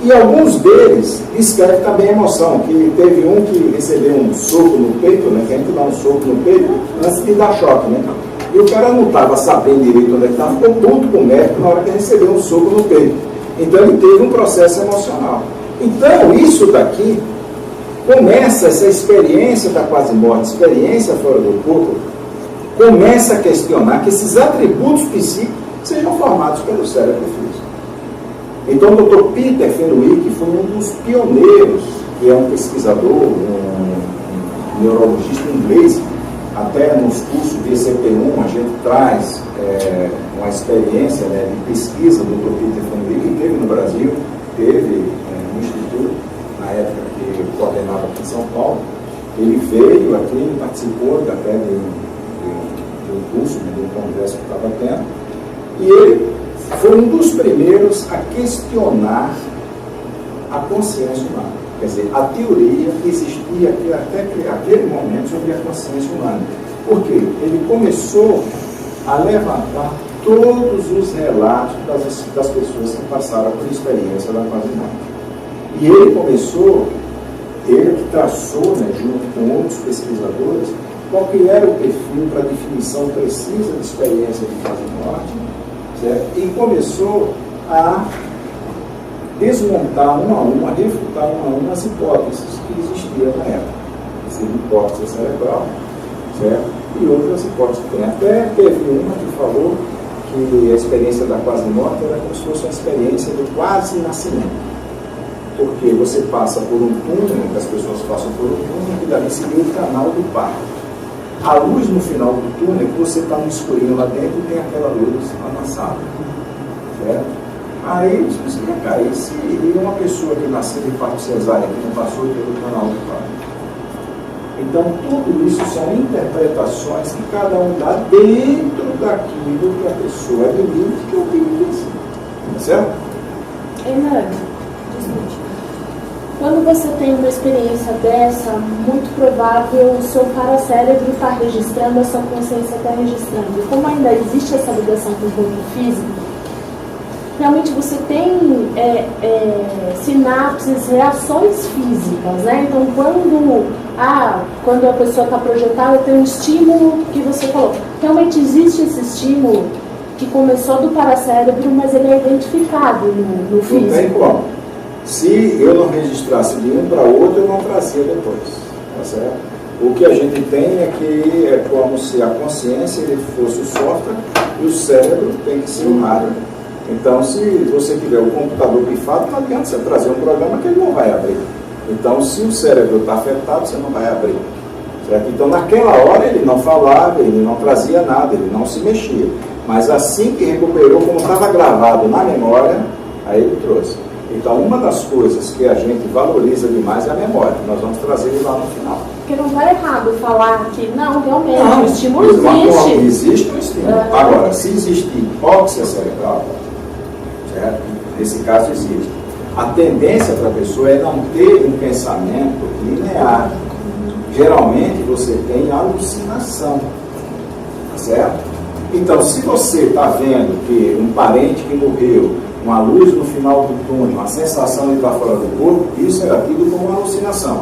E alguns deles descrevem também a emoção, que teve um que recebeu um soco no peito, né? Que a gente dá um soco no peito antes de dar choque, né? E o cara não estava sabendo direito onde ele estava, ficou puto com o médico na hora que recebeu um soco no peito. Então ele teve um processo emocional. Então isso daqui começa, essa experiência da quase morte, experiência fora do corpo, começa a questionar que esses atributos psíquicos sejam formados pelo cérebro físico. Então o Dr. Peter Fenwick foi um dos pioneiros, que é um pesquisador, um neurologista inglês, até nos cursos de ECP1 a gente traz uma experiência, né, de pesquisa do Dr. Peter Fonville, que teve no Brasil, teve no Instituto, na época que coordenava aqui em São Paulo. Ele veio aqui, participou até de um curso, né, de um congresso que estava tendo, e ele foi um dos primeiros a questionar a consciência humana. Quer dizer, a teoria existia até aquele momento sobre a consciência humana. Por quê? Ele começou a levantar todos os relatos das pessoas que passaram por experiência da quase morte. E ele que traçou, né, junto com outros pesquisadores, qual que era o perfil para a definição precisa de experiência de quase morte, certo? E começou a desmontar uma a uma, refutar uma a uma as hipóteses que existiam na época. Essa hipótese cerebral, certo? E outras hipóteses que tem. Até teve uma que falou que a experiência da quase morte era como se fosse uma experiência do quase nascimento. Porque você passa por um túnel, as pessoas passam por um túnel que dali seria o canal do parto. A luz no final do túnel, que você está no escurinho lá dentro e tem aquela luz lá na sala. Certo? Aí você vai cair se uma pessoa que nasceu de parto cesárea, que não passou pelo canal do parto. Então, tudo isso são interpretações que cada um dá dentro daquilo que a pessoa acredita que eu vivo. Certo? Hernani, quando você tem uma experiência dessa, muito provável o seu paracérebro está registrando, a sua consciência está registrando. E como ainda existe essa ligação com o corpo físico, realmente você tem sinapses, reações físicas, né? Então, quando a pessoa está projetada, tem um estímulo que você falou. Realmente existe esse estímulo que começou do paracérebro, mas ele é identificado no físico. Não tem como. Se eu não registrasse de um para outro, eu não trazia depois. Tá certo? O que a gente tem é que é como se a consciência ele fosse o software e o cérebro tem que ser o hardware. Então, se você tiver o computador pifado, não adianta você trazer um programa que ele não vai abrir. Então, se o cérebro está afetado, você não vai abrir. Certo? Então, naquela hora, ele não falava, ele não trazia nada, ele não se mexia. Mas assim que recuperou, como estava gravado na memória, aí ele trouxe. Então, uma das coisas que a gente valoriza demais é a memória. Nós vamos trazer ele lá no final. Porque não está errado falar que, não, realmente, não, o estímulo existe. Existe um estímulo. Agora, se existir hipóxia cerebral, certo? Nesse caso existe. A tendência para a pessoa é não ter um pensamento linear. Geralmente, você tem alucinação. Certo? Então, se você está vendo que um parente que morreu, uma luz no final do túnel, uma sensação de estar fora do corpo, isso era tido como uma alucinação.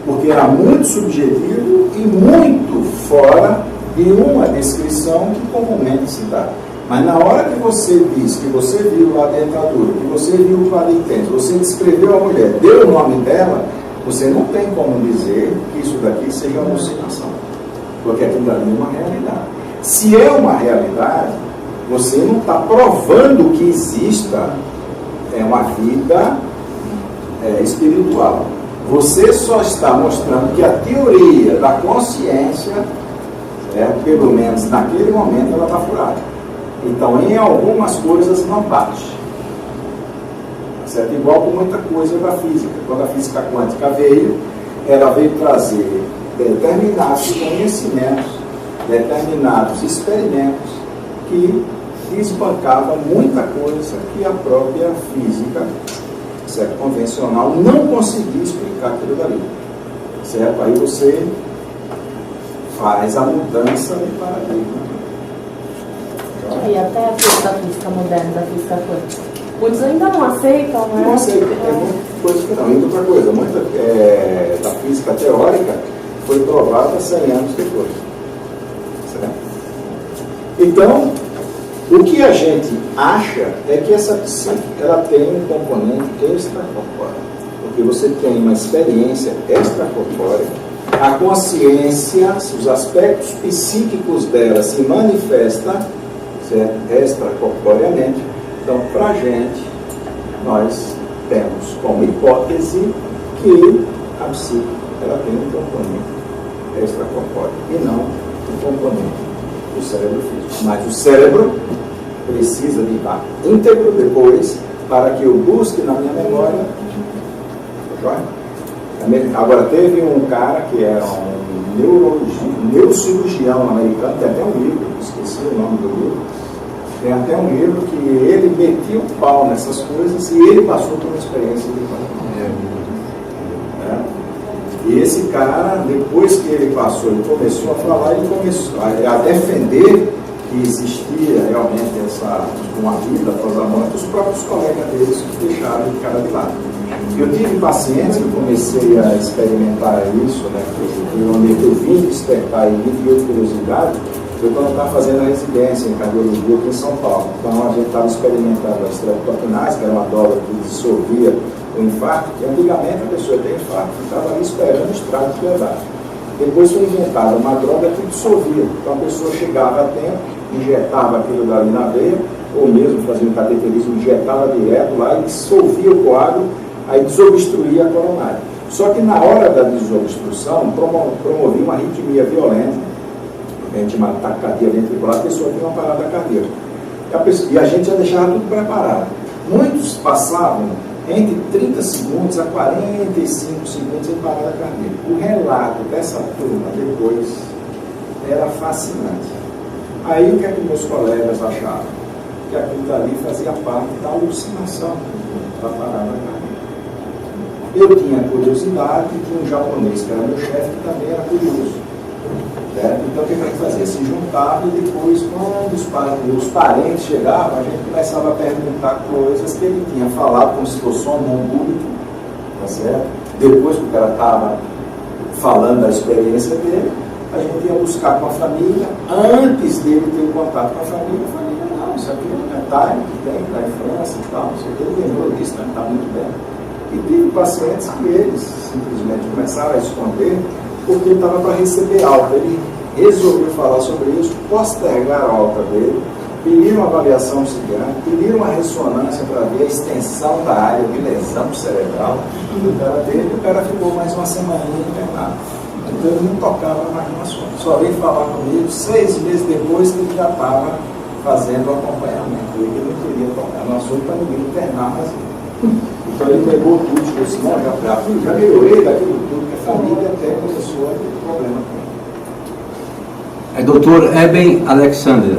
Porque era muito subjetivo e muito fora de uma descrição que comumente se dá. Mas na hora que você diz que você viu a dentadura, que você viu o paritente, você descreveu a mulher, deu o nome dela, você não tem como dizer que isso daqui seja uma alucinação. Porque aquilo ali é uma realidade. Se é uma realidade, você não está provando que exista uma vida espiritual. Você só está mostrando que a teoria da consciência, pelo menos naquele momento, ela está furada. Então, em algumas coisas não bate. Certo? Igual com muita coisa da física. Quando a física quântica veio, ela veio trazer determinados conhecimentos, determinados experimentos que desbancavam muita coisa que a própria física, certo, convencional não conseguia explicar aquilo dali. Certo? Aí você faz a mudança de paradigma. E até a física moderna, da física quântica. Muitos ainda não aceitam, né? Não aceitam, tem muita coisa que não. E outra coisa, muita da física teórica foi provada 100 anos depois. Certo? Então, o que a gente acha é que essa psique ela tem um componente extracorpóreo. Porque você tem uma experiência extracorpórea, a consciência, os aspectos psíquicos dela se manifestam, certo, extracorporeamente. Então, para a gente, nós temos como hipótese que a psique ela tem um componente extracorpóreo, e não o componente do cérebro físico. Mas o cérebro precisa de estar íntegro depois para que eu busque na minha memória. Agora, teve um cara que era um neurocirurgião americano, tem até um livro, esqueci o nome do livro, tem até um livro que ele metia o pau nessas coisas e ele passou por uma experiência de E esse cara, depois que ele passou, ele começou a falar, ele começou a defender que existia realmente uma vida após a morte, os próprios colegas deles que deixaram de cara de lado. Eu tive pacientes que eu comecei a experimentar isso, né, onde eu vim despertar e me deu curiosidade, foi quando eu estava fazendo a residência em cardiologia aqui em São Paulo. Então a gente estava experimentando a estreptokinase, que era uma droga que dissolvia o infarto, e antigamente a pessoa tem infarto, ficava ali esperando o estrago de verdade. Depois foi inventada uma droga que dissolvia. Então a pessoa chegava a tempo, injetava aquilo dali na veia, ou mesmo fazia um cateterismo, injetava direto lá e dissolvia o coágulo, aí desobstruía a coronária. Só que na hora da desobstrução, promovia uma arritmia violenta, a gente chama de taquicardia ventricular, a pessoa tinha uma parada cardíaca. E a gente já deixava tudo preparado. Muitos passavam entre 30 segundos a 45 segundos em parada cardíaca. O relato dessa turma depois era fascinante. Aí o que é que meus colegas achavam? Que aquilo dali fazia parte da alucinação da parada cardíaca. Eu tinha curiosidade, e tinha um japonês que era meu chefe que também era curioso. Certo? Então o que a gente fazia? Se juntava e depois, quando os parentes chegavam, a gente começava a perguntar coisas que ele tinha falado como se fosse um não público, tá certo? Depois que o cara estava falando da experiência dele, a gente ia buscar com a família, antes dele ter o contato com a família não, isso aqui é um detalhe que tem da infância e tal, não sei o que, ele lembrou disso, né? Está muito bem. E tive pacientes que eles simplesmente começaram a esconder porque ele estava para receber alta. Ele resolveu falar sobre isso, postergar a alta dele, pediram uma avaliação psiquiátrica, pediram uma ressonância para ver a extensão da área de lesão cerebral do cara dele, e o cara ficou mais uma semaninha internado. Então ele não tocava mais no assunto. Só veio falar comigo 6 meses depois que ele já estava fazendo o acompanhamento. Ele não queria tocar no assunto para ninguém internar mais ele. Então ele pegou tudo e disse, não, já melhorei daquilo tudo, que a família até começou a ter problema com ele. É Dr. Eben Alexander,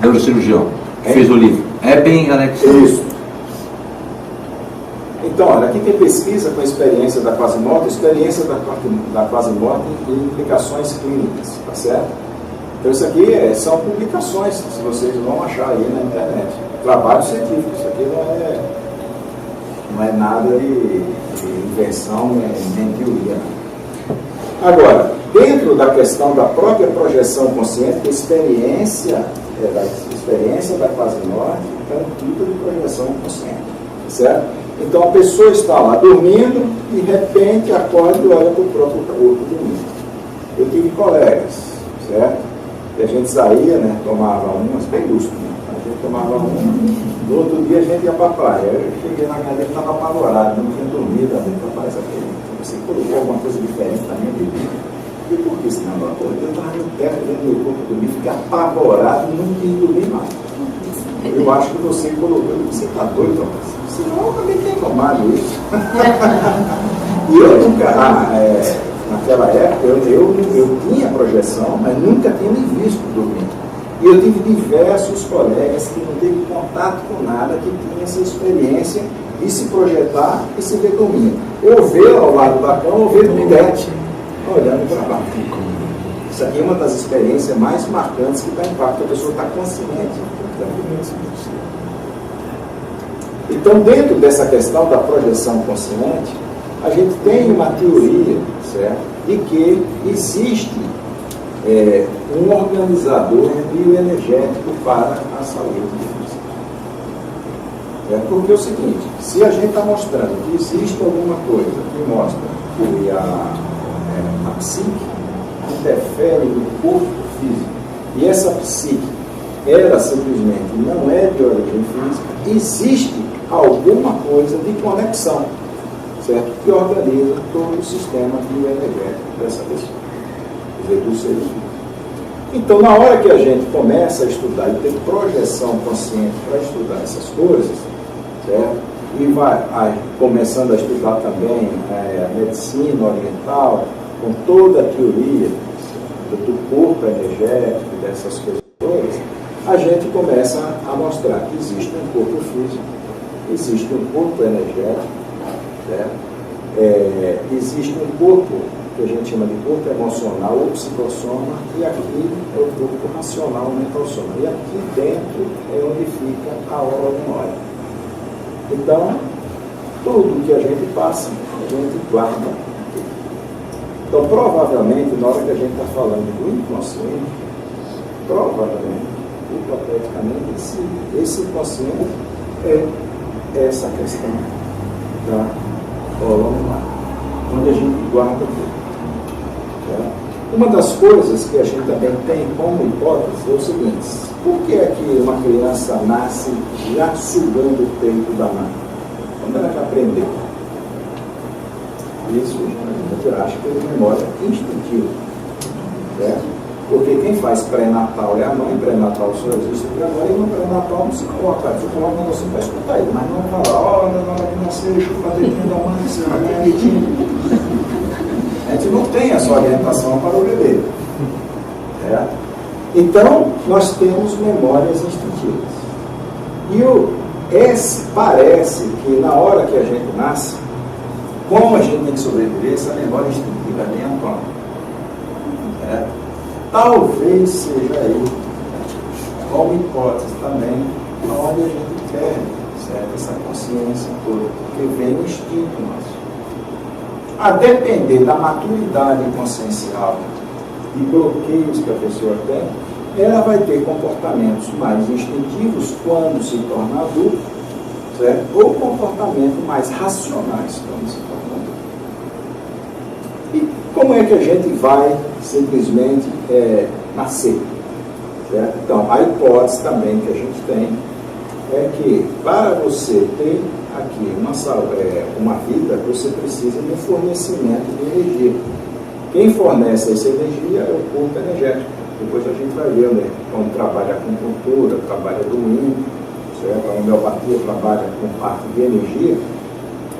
neurocirurgião, que fez o livro. Eben Alexander. Isso. Então, olha, aqui tem pesquisa com a experiência da quase morte, experiência da quase morte e implicações clínicas, tá certo? Então isso aqui são publicações, se vocês vão achar aí na internet. Trabalho científico, isso aqui não é nada de invenção, nem teoria. Agora, dentro da questão da própria projeção consciente, a experiência da quase morte é um tipo de projeção consciente, certo? Então a pessoa está lá dormindo e de repente acorda e olha para o próprio corpo dormindo. Eu tive colegas, certo? E a gente saía, né, tomava umas bem lustro, né? A gente tomava no outro dia a gente ia para a praia. Eu cheguei na casa dele, estava apavorado, não tinha dormido, a gente rapaz, você colocou alguma coisa diferente na minha vida. E por que esse negócio? Eu estava no teto dentro do meu corpo dormir, fiquei apavorado e não quis dormir mais. Eu acho que você colocou, você está doido, rapaz? Senão eu também tenho tomado isso. E eu nunca, naquela época, eu tinha projeção, mas nunca tinha me visto dormir. E eu tive diversos colegas que não teve contato com nada, que tinham essa experiência de se projetar e se ver dormindo. Ou ver ao lado da cama, ou ver no teto, olhando para baixo. Isso aqui é uma das experiências mais marcantes que dá impacto, a pessoa está consciente. Então, dentro dessa questão da projeção consciente, a gente tem uma teoria, certo, de que existe um organizador bioenergético para a saúde física. Porque é o seguinte, se a gente está mostrando que existe alguma coisa que mostra que a psique interfere no corpo físico, e essa psique ela simplesmente não é de origem física, existe alguma coisa de conexão, certo? Que organiza todo o sistema bioenergético dessa pessoa. quer dizer, dos seres vivos. Então, na hora que a gente começa a estudar e ter projeção consciente para estudar essas coisas, certo? E vai começando a estudar também a medicina oriental, com toda a teoria do corpo energético, dessas coisas todas, a gente começa a mostrar que existe um corpo físico, existe um corpo energético, certo? Existe um corpo que a gente chama de corpo emocional ou psicossoma, e aqui é o corpo racional mental soma. E aqui dentro é onde fica a hora. Então, tudo que a gente passa, a gente guarda aqui. Então, provavelmente, na hora que a gente está falando do inconsciente, provavelmente, hipoteticamente, esse inconsciente é essa questão da hora, onde a gente guarda tudo. Uma das coisas que a gente também tem como hipótese é o seguinte: por que é que uma criança nasce já sugando o peito da mãe? Quando ela já aprendeu? Isso eu acho que é memória instintiva. Certo? Porque quem faz pré-natal é a mãe, pré-natal só existe para a mãe, e no pré-natal não se coloca. Você coloca um negocinho para escutar ele, mas não fala, na hora que nasceu, chupa dentro da mãe, você vai ganhar leitinho. A gente não tem essa orientação para o bebê. Certo? Então, nós temos memórias instintivas. E parece que na hora que a gente nasce, como a gente tem que sobreviver, essa memória instintiva é bem ampla. Certo? Talvez seja aí, como hipótese também, onde a gente perde, certo? Essa consciência toda, porque vem o instinto nosso. A depender da maturidade consciencial e bloqueios que a pessoa tem, ela vai ter comportamentos mais instintivos quando se torna adulto, certo? Ou comportamentos mais racionais quando se torna adulto. E como é que a gente vai simplesmente nascer? Certo? Então, a hipótese também que a gente tem é que para você ter aqui uma vida, você precisa de um fornecimento de energia. Quem fornece essa energia é o corpo energético. Depois a gente vai ver, né? Quando trabalha com acupuntura, trabalha doendo, certo? A homeopatia trabalha com parte de energia.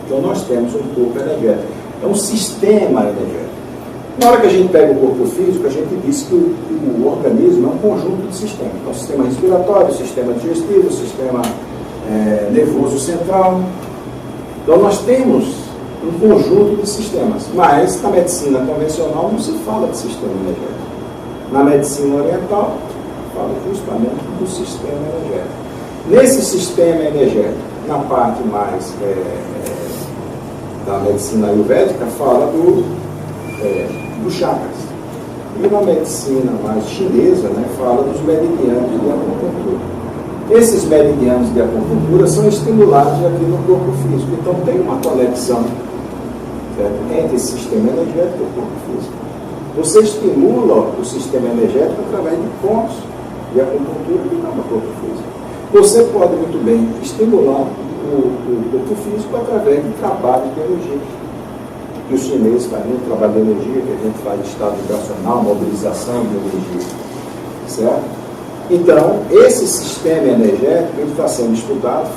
Então nós temos um corpo energético. É um sistema energético. Na hora que a gente pega o corpo físico, a gente diz que o organismo é um conjunto de sistemas. Então, sistema respiratório, sistema digestivo, sistema nervoso central. Então, nós temos um conjunto de sistemas. Mas, na medicina convencional, não se fala de sistema energético. Na medicina oriental, fala justamente do sistema energético. Nesse sistema energético, na parte mais da medicina ayurvédica, fala dos chakras. E na medicina mais chinesa, né, fala dos meridianos de acupuntura. Esses meridianos de acupuntura são estimulados aqui no corpo físico. Então tem uma conexão, certo, entre esse sistema energético e o corpo físico. Você estimula o sistema energético através de pontos de acupuntura que não no corpo físico. Você pode muito bem estimular o corpo físico através de trabalho de energia. E os chineses fazem um trabalho de energia, que a gente faz estado vibracional, mobilização de energia. Certo? Então, esse sistema energético ele está sendo estudado.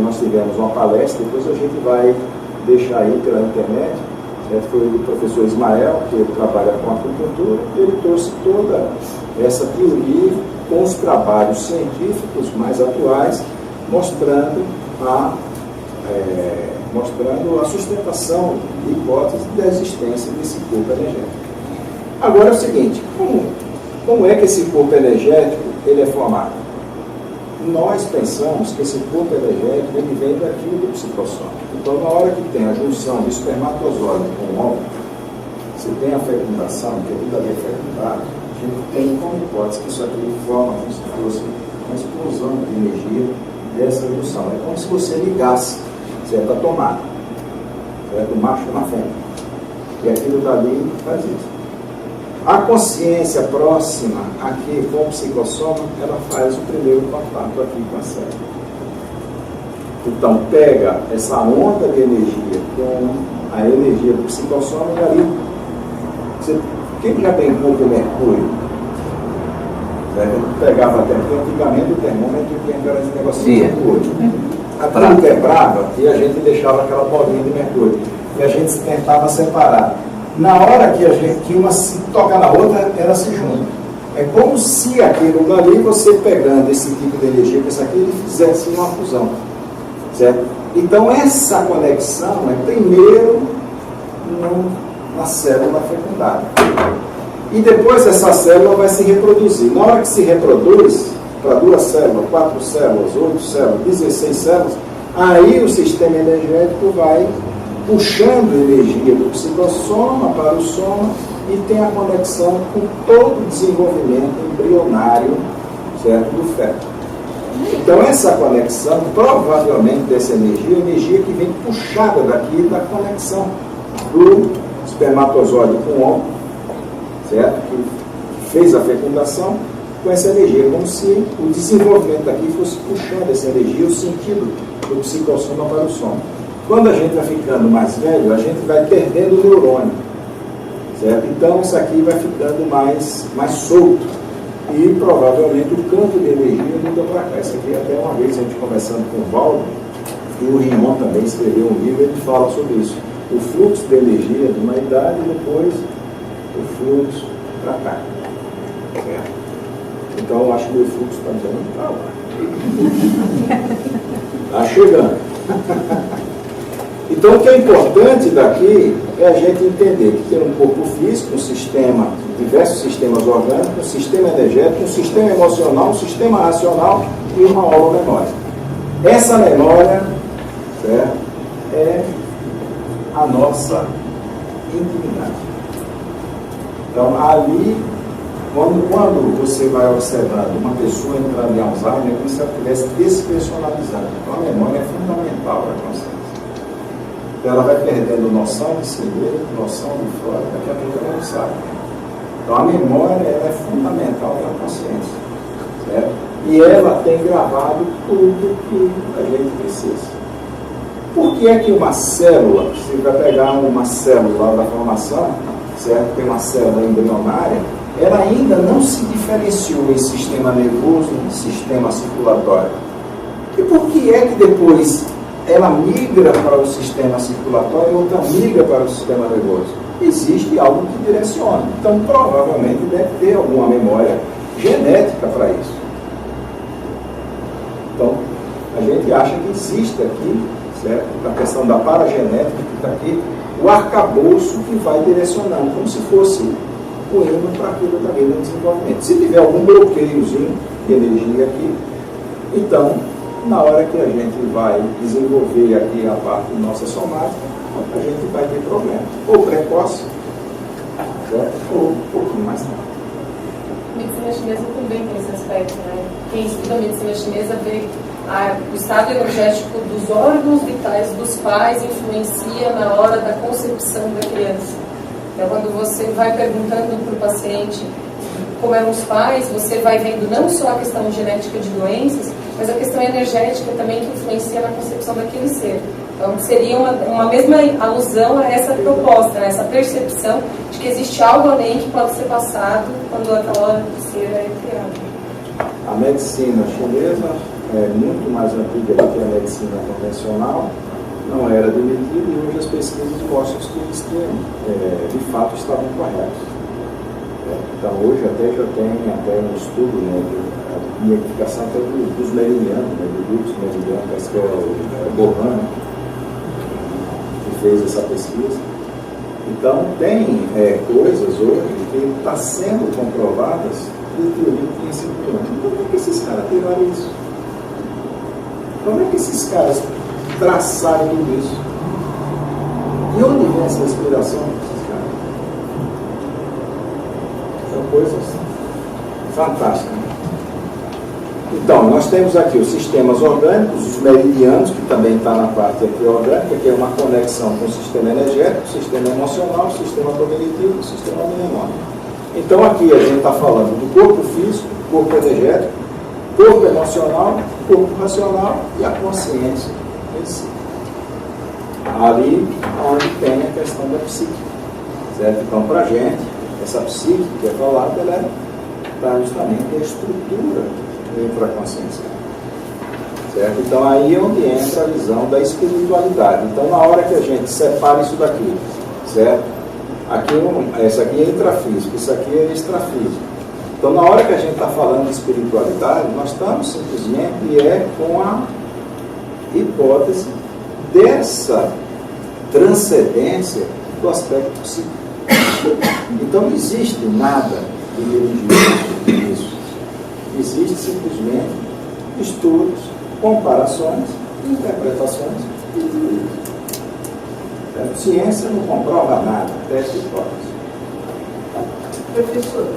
Nós tivemos uma palestra, depois a gente vai deixar aí pela internet. Certo? Foi o professor Ismael, que trabalha com acupuntura, ele trouxe toda essa teoria com os trabalhos científicos mais atuais, mostrando a sustentação de hipótese da existência desse corpo energético. Agora é o seguinte, como é que esse corpo energético ele é formado? Nós pensamos que esse corpo energético ele vem daquilo do psicossoma. Então, na hora que tem a junção de espermatozoide com o óvulo, se tem a fecundação, que tudo ali é fecundado, a gente tem como hipótese que isso aqui forma como se fosse uma explosão de energia dessa junção. É como se você ligasse certa tomada, certo? O macho na fêmea. E aquilo dali faz isso. A consciência próxima aqui com o psicossoma, ela faz o primeiro contato aqui com a célula. Então pega essa onda de energia com a energia do psicossoma e ali você Quem já brincou com mercúrio? Pegava até, porque antigamente o termômetro tinha aquele negócio de mercúrio. Aquilo quebrava e a gente deixava aquela bolinha de mercúrio. E a gente tentava separar. Na hora que uma se toca na outra, ela se junta. É como se aquilo dali, você pegando esse tipo de energia com isso aqui, ele fizesse uma fusão. Certo? Então essa conexão é primeiro na célula fecundada. E depois essa célula vai se reproduzir. Na hora que se reproduz, para 2 células, 4 células, 8 células, 16 células, aí o sistema energético vai puxando energia do psicossoma para o soma e tem a conexão com todo o desenvolvimento embrionário, certo, do feto. Então essa conexão, provavelmente dessa energia que vem puxada daqui da conexão do espermatozoide com o óvulo, certo? Que fez a fecundação com essa energia, como se o desenvolvimento daqui fosse puxando essa energia, o sentido do psicossoma para o soma. Quando a gente vai ficando mais velho, a gente vai perdendo o neurônio, certo? Então isso aqui vai ficando mais solto e provavelmente o campo de energia muda para cá. Isso aqui até uma vez a gente conversando com o Valdo, e o Rimon também escreveu um livro, ele fala sobre isso. O fluxo de energia de uma idade e depois o fluxo para cá. Certo? Então eu acho que o fluxo está dando para lá. Está chegando. Então o que é importante daqui é a gente entender que tem um corpo físico, um sistema, diversos sistemas orgânicos, um sistema energético, um sistema emocional, um sistema racional e uma holomemória. Essa memória, certo, é a nossa intimidade. Então, ali, quando você vai observando uma pessoa entrando em Alzheimer, é como se ela estivesse despersonalizada. Então, a memória é fundamental para a consciência. Então, ela vai perdendo noção de si mesmo, noção de fora, daqui a pouco ela não sabe. Então, a memória ela é fundamental para a consciência. Certo? E ela tem gravado tudo que a gente precisa. Por que é que uma célula, você vai pegar uma célula da formação, certo? Tem uma célula embrionária, ela ainda não se diferenciou em sistema nervoso e sistema circulatório. E por que é que depois ela migra para o sistema circulatório e outra migra para o sistema nervoso? Existe algo que direciona. Então, provavelmente, deve ter alguma memória genética para isso. Então, a gente acha que existe aqui, certo? A questão da paragenética que está aqui, o arcabouço que vai direcionando, como se fosse o hino para aquilo também no desenvolvimento. Se tiver algum bloqueiozinho de energia aqui, então, na hora que a gente vai desenvolver aqui a parte nossa somática, a gente vai ter problema. Ou precoce, certo? Ou um pouquinho mais tarde. A medicina chinesa também tem esse aspecto, né? Quem estuda a medicina chinesa vê o estado energético dos órgãos vitais dos pais influencia na hora da concepção da criança. Então, quando você vai perguntando para o paciente como eram os pais, você vai vendo não só a questão genética de doenças, mas a questão energética também que influencia na concepção daquele ser. Então, seria uma mesma alusão a essa proposta, né? Essa percepção de que existe algo além que pode ser passado quando aquela ser é criada. A medicina chinesa é muito mais antiga do que a medicina convencional, não era admitida e hoje as pesquisas mostram que eles de fato estavam corretos. Então hoje até já tem um estudo, né, de identificação até dos meridianos, né, do grupo meridiano, que é o Bohan, que fez essa pesquisa. Então tem coisas hoje que estão sendo comprovadas de teoria do princípio. Como é que esses caras tiraram isso? Como é que esses caras traçaram tudo isso? De onde vem essa inspiração desses caras? São coisas fantásticas. Então, nós temos aqui os sistemas orgânicos, os meridianos, que também está na parte aqui orgânica, que é uma conexão com o sistema energético, o sistema emocional, o sistema cognitivo, o sistema mnemônico. Então, aqui a gente está falando do corpo físico, corpo energético, corpo emocional, corpo racional e a consciência em si. Ali onde tem a questão da psique. Certo? Então, para a gente, Essa psique que é falada, ela está justamente a estrutura infraconsciencial. Certo? Então aí é onde entra a visão da espiritualidade. Então na hora que a gente separa isso daqui, certo? Aqui, essa aqui é intrafísico, isso aqui é extrafísico. Então na hora que a gente está falando de espiritualidade, nós estamos simplesmente com a hipótese dessa transcendência do aspecto psíquico. Então não existe nada de religioso nisso. Existe simplesmente estudos, comparações, interpretações e teorias. A ciência não comprova nada, teste hipótese. Professor,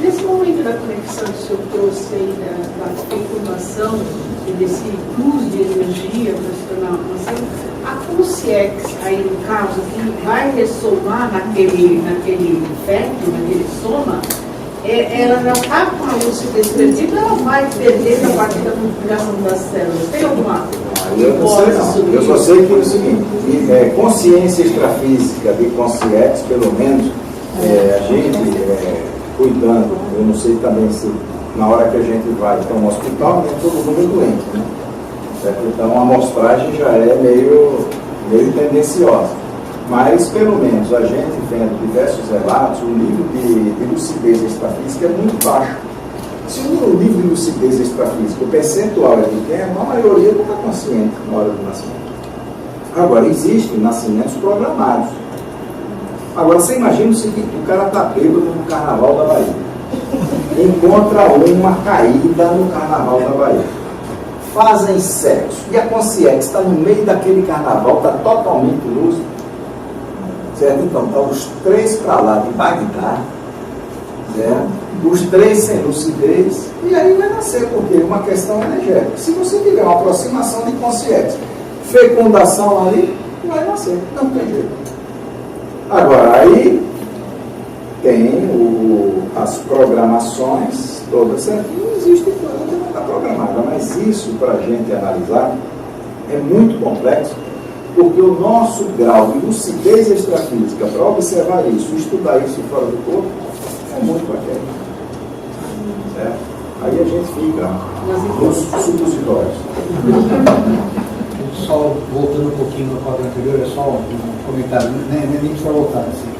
nesse momento da conexão que o senhor trouxe aí da informação e desse fluxo de energia para se tornar uma ação, a consciência, aí no caso, que vai ressomar naquele vector, naquele soma, ela não está com a lucidez perdida, ela vai perder a partir da multiplicação das células. Tem alguma hipótese sobre isso? Eu só sei que é o seguinte, consciência extrafísica de consciência, pelo menos, a gente cuidando, eu não sei também se na hora que a gente vai para um hospital, nem todo mundo é doente, né? Certo? Então a amostragem já é meio tendenciosa. Mas, pelo menos, a gente vendo diversos relatos, o nível de lucidez extrafísica é muito baixo. Se o nível de lucidez extrafísica, o percentual é pequeno, a maioria não está consciente na hora do nascimento. Agora, existem nascimentos programados. Agora, você imagina o seguinte, o cara está bêbado no Carnaval da Bahia. Encontra uma caída no Carnaval da Bahia. Fazem sexo. E a consciência está no meio daquele carnaval, está totalmente lúcido. Certo? Então, estão os três para lá de Bagdá, certo? Os três sem lucidez, e aí vai nascer, porque é uma questão energética. Se você tiver uma aproximação de consciência, fecundação ali, vai nascer, não tem jeito. Agora, aí tem as programações todas certinho, existe coisa que não está programada, mas isso, para a gente analisar, é muito complexo, porque o nosso grau de lucidez extrafísica para observar isso, estudar isso fora do corpo, é muito pequeno. Certo? Aí a gente fica nos supositórios. Só voltando um pouquinho no quadro anterior, é só um comentário, nem para voltar. Assim.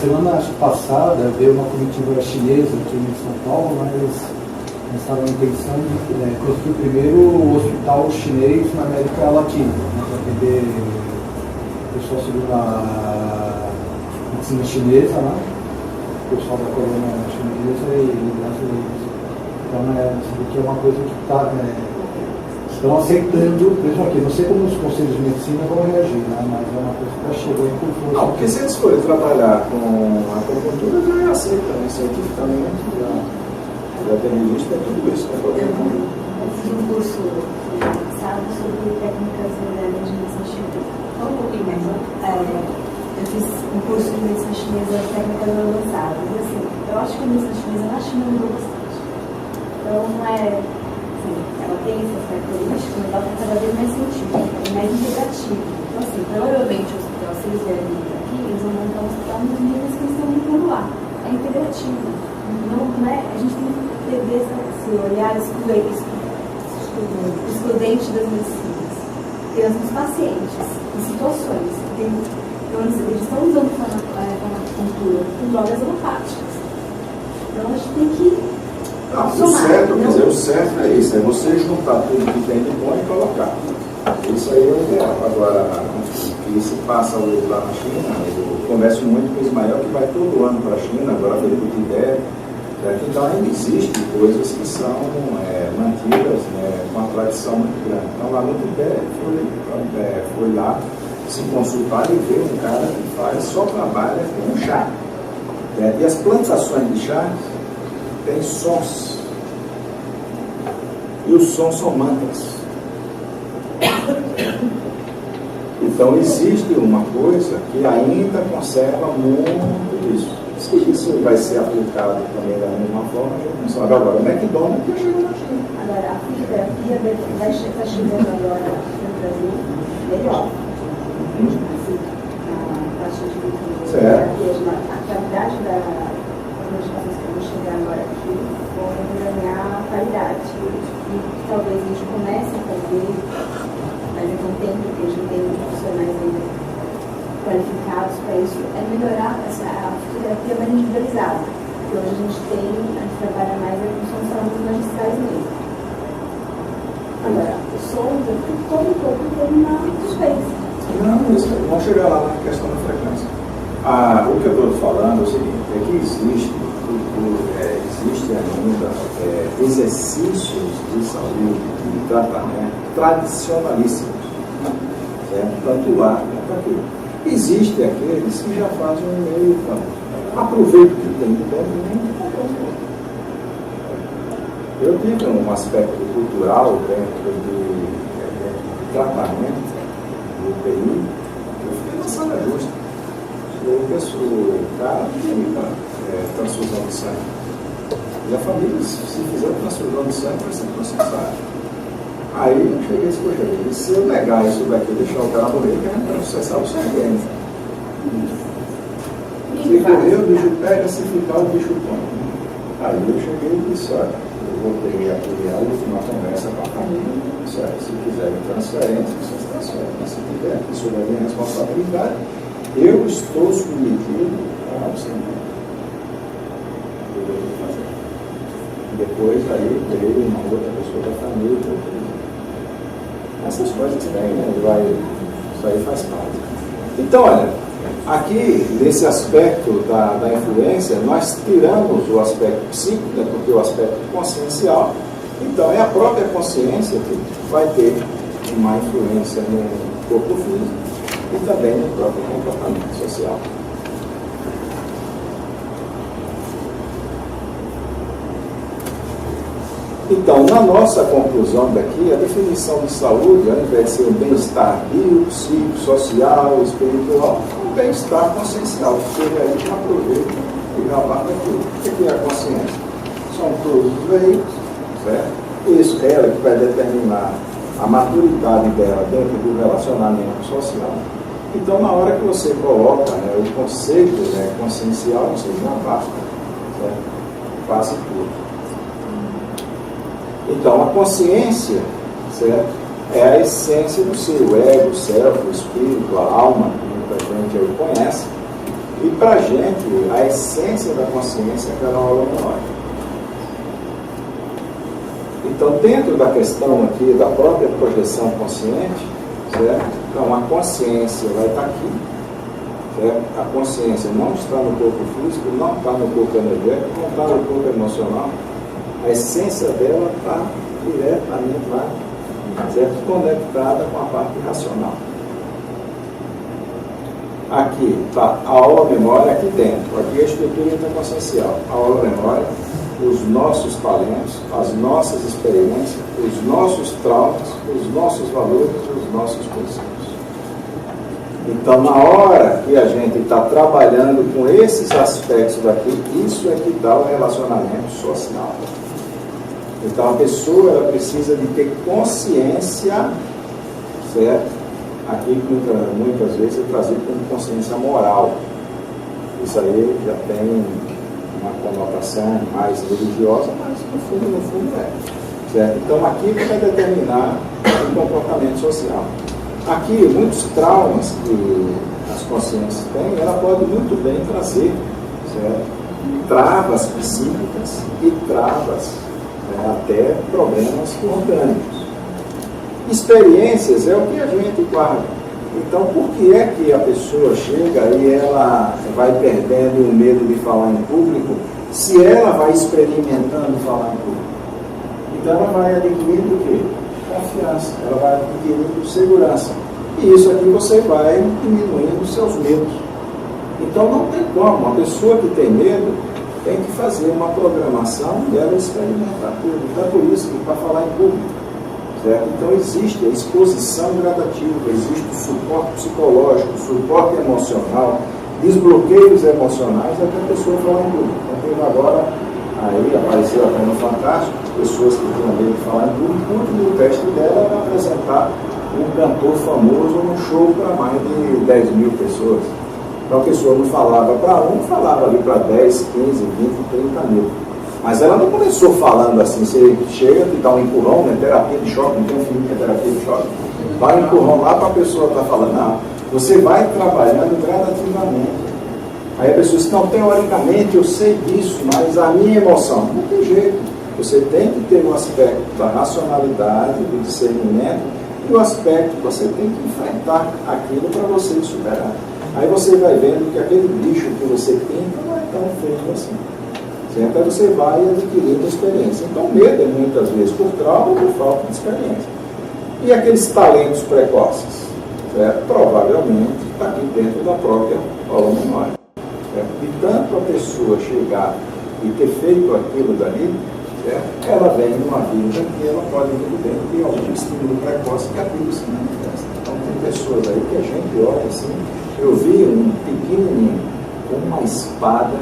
Semana passada veio uma comitiva chinesa aqui em São Paulo, mas eles estavam em intenção de construir primeiro o hospital chinês na América Latina, né, para atender o pessoal segundo a medicina chinesa, né, o pessoal da colônia chinesa e brasileiros. Então, isso aqui é uma coisa que estão aceitando, mesmo aqui. Não sei como os conselhos de medicina vão reagir, né, mas é uma coisa que já chegou em força. Não, porque se eles forem trabalhar com a acupuntura, já é aceito também, cientificamente, já tem revista, é tudo isso. Eu fiz um curso passado sobre técnicas de medicina chinesa. Fala um pouquinho mais. Eu fiz um curso de medicina chinesa, técnicas avançadas. E assim, eu acho que a medicina chinesa na China mudou bastante. Então não é, assim, ela tem essas características, mas ela está cada vez mais científica, mais integrativa. Então assim, provavelmente o hospital, se eles vierem aqui, eles vão montar um hospital nos níveis que eles estão montando lá. É integrativo. Não é, a gente tem que ter esse olhar excludente das medicinas. Temos os pacientes, em situações. Então, eles estão usando farmacocultura com drogas alopáticas. Então, a gente tem que o certo é isso, é você juntar tudo que tem de bom e colocar. Isso aí é o ideal. Agora, o que se passa hoje lá na China, eu converso muito com o Ismael, que vai todo ano para a China, agora veio do Tibete. Então ainda existem coisas que são mantidas, né, com uma tradição muito grande. Então lá no Tibete foi lá se consultar e ver um cara que só trabalha com chá. E as plantações de chá têm sons. E os sons são mantras. Então existe uma coisa que ainda conserva muito isso. Se isso vai ser aplicado também da mesma forma, a gente não sabe. Agora, o McDonald's já chegou na China. Agora, a fisioterapia está chegando agora no Brasil melhor. Assim, a taxa de Certo. A qualidade das notificações que eu vou chegar agora aqui vão ganhar qualidade. E talvez a gente comece a fazer, mas é com o tempo que a gente tem profissionais ainda qualificados para isso, é melhorar a fisioterapia mais individualizada. Porque hoje a gente trabalha mais com funções magistrais mesmo. Agora, o som, todo o corpo tem uma suspeita. Não, isso, vamos chegar lá na questão da frequência. O que eu estou falando é o seguinte, é que existe ainda exercícios de saúde e de tratamento tradicionalíssimos, certo? Tanto lá quanto aqui. Existem aqueles que já fazem um meio aproveito que tem de dentro. Eu tive um aspecto cultural dentro do tratamento do UTI, eu fiquei na sala justa. O cara tem transfusão de sangue. E a família, se fizer transfusão de sangue, vai ser processada. Aí eu cheguei e disse, poxa, se eu negar isso daqui, deixar o cara morrer, que é processar o sangue ainda. Se correr, o bicho pega, se ficar, o bicho come. Aí eu cheguei e disse, olha, eu voltei a última conversa com a família, disse, olha, se quiserem transferência, vocês transferem. Mas se tiver, isso é minha responsabilidade, eu estou submetido a o sangue. Depois aí veio uma outra pessoa da família. Essas coisas tem, né? Isso aí faz parte. Então, olha, aqui nesse aspecto da influência, nós tiramos o aspecto psíquico, né, porque o aspecto consciencial, então é a própria consciência que vai ter uma influência no corpo físico e também no próprio comportamento social. Então, na nossa conclusão daqui, a definição de saúde, ao invés de ser um bem-estar bio, psíquico, social, espiritual, é um bem-estar consciencial, que aí já aproveita e já parte daquilo. O que é a consciência? São todos os veículos, certo? Isso é ela que vai determinar a maturidade dela dentro do relacionamento social. Então, na hora que você coloca, né, o conceito, né, consciencial, você já basta, certo? Faça tudo. Então, a consciência, certo, é a essência do ser, o ego, o self, o espírito, a alma, que muita gente aí conhece. E para a gente, a essência da consciência é aquela aula menor. Então, dentro da questão aqui da própria projeção consciente, certo? Então, a consciência vai estar aqui, certo? A consciência não está no corpo físico, não está no corpo energético, não está no corpo emocional. A essência dela está diretamente lá, certo? Conectada com a parte racional. Aqui está a aula memória aqui dentro, aqui a estrutura interconsciencial. A aula memória, os nossos talentos, as nossas experiências, os nossos traumas, os nossos valores, os nossos princípios. Então, na hora que a gente está trabalhando com esses aspectos daqui, isso é que dá o relacionamento social. Então, a pessoa ela precisa de ter consciência, certo? Aqui, muitas vezes, é trazido como consciência moral. Isso aí já tem uma conotação mais religiosa, mas no fundo é. Certo? Então, aqui vai determinar o comportamento social. Aqui, muitos traumas que as consciências têm, ela pode muito bem trazer, certo? Travas psíquicas e travas, até problemas orgânicos. Experiências é o que a gente guarda. Então, por que é que a pessoa chega e ela vai perdendo o medo de falar em público, se ela vai experimentando falar em público? Então, ela vai adquirindo o quê? Confiança. Ela vai adquirindo segurança. E isso aqui você vai diminuindo os seus medos. Então, não tem como. Uma pessoa que tem medo tem que fazer uma programação e ela experimentar tudo. Então, é por isso que para falar em público, certo? Então, existe a exposição gradativa, existe o suporte psicológico, o suporte emocional, desbloqueios emocionais até a pessoa falar em público. Então, teve agora, aí apareceu até no Fantástico, pessoas que tinham medo de falar em público, o último teste dela era apresentar um cantor famoso num show para mais de 10 mil pessoas. Então a pessoa não falava para um, falava ali para 10, 15, 20, 30 mil. Mas ela não começou falando assim, você chega e dá um empurrão, né? Terapia de choque, não tem um filme que é terapia de choque. Dá um empurrão lá para a pessoa estar falando, não, você vai trabalhando gradativamente. Aí a pessoa diz, não, teoricamente eu sei disso, mas a minha emoção, não tem jeito. Você tem que ter um aspecto da racionalidade, do discernimento, e o aspecto que você tem que enfrentar aquilo para você superar. Aí você vai vendo que aquele bicho que você pinta não é tão feio assim. Certo? Aí você vai adquirindo experiência. Então, medo é muitas vezes por trauma ou por falta de experiência. E aqueles talentos precoces? Certo? Provavelmente está aqui dentro da própria memória. E tanto a pessoa chegar e ter feito aquilo dali, certo? Ela vem numa vida que ela pode muito bem ter algum estímulo precoce que aquilo se manifesta. Então, tem pessoas aí que a gente olha assim. Eu vi um pequenininho com uma espada.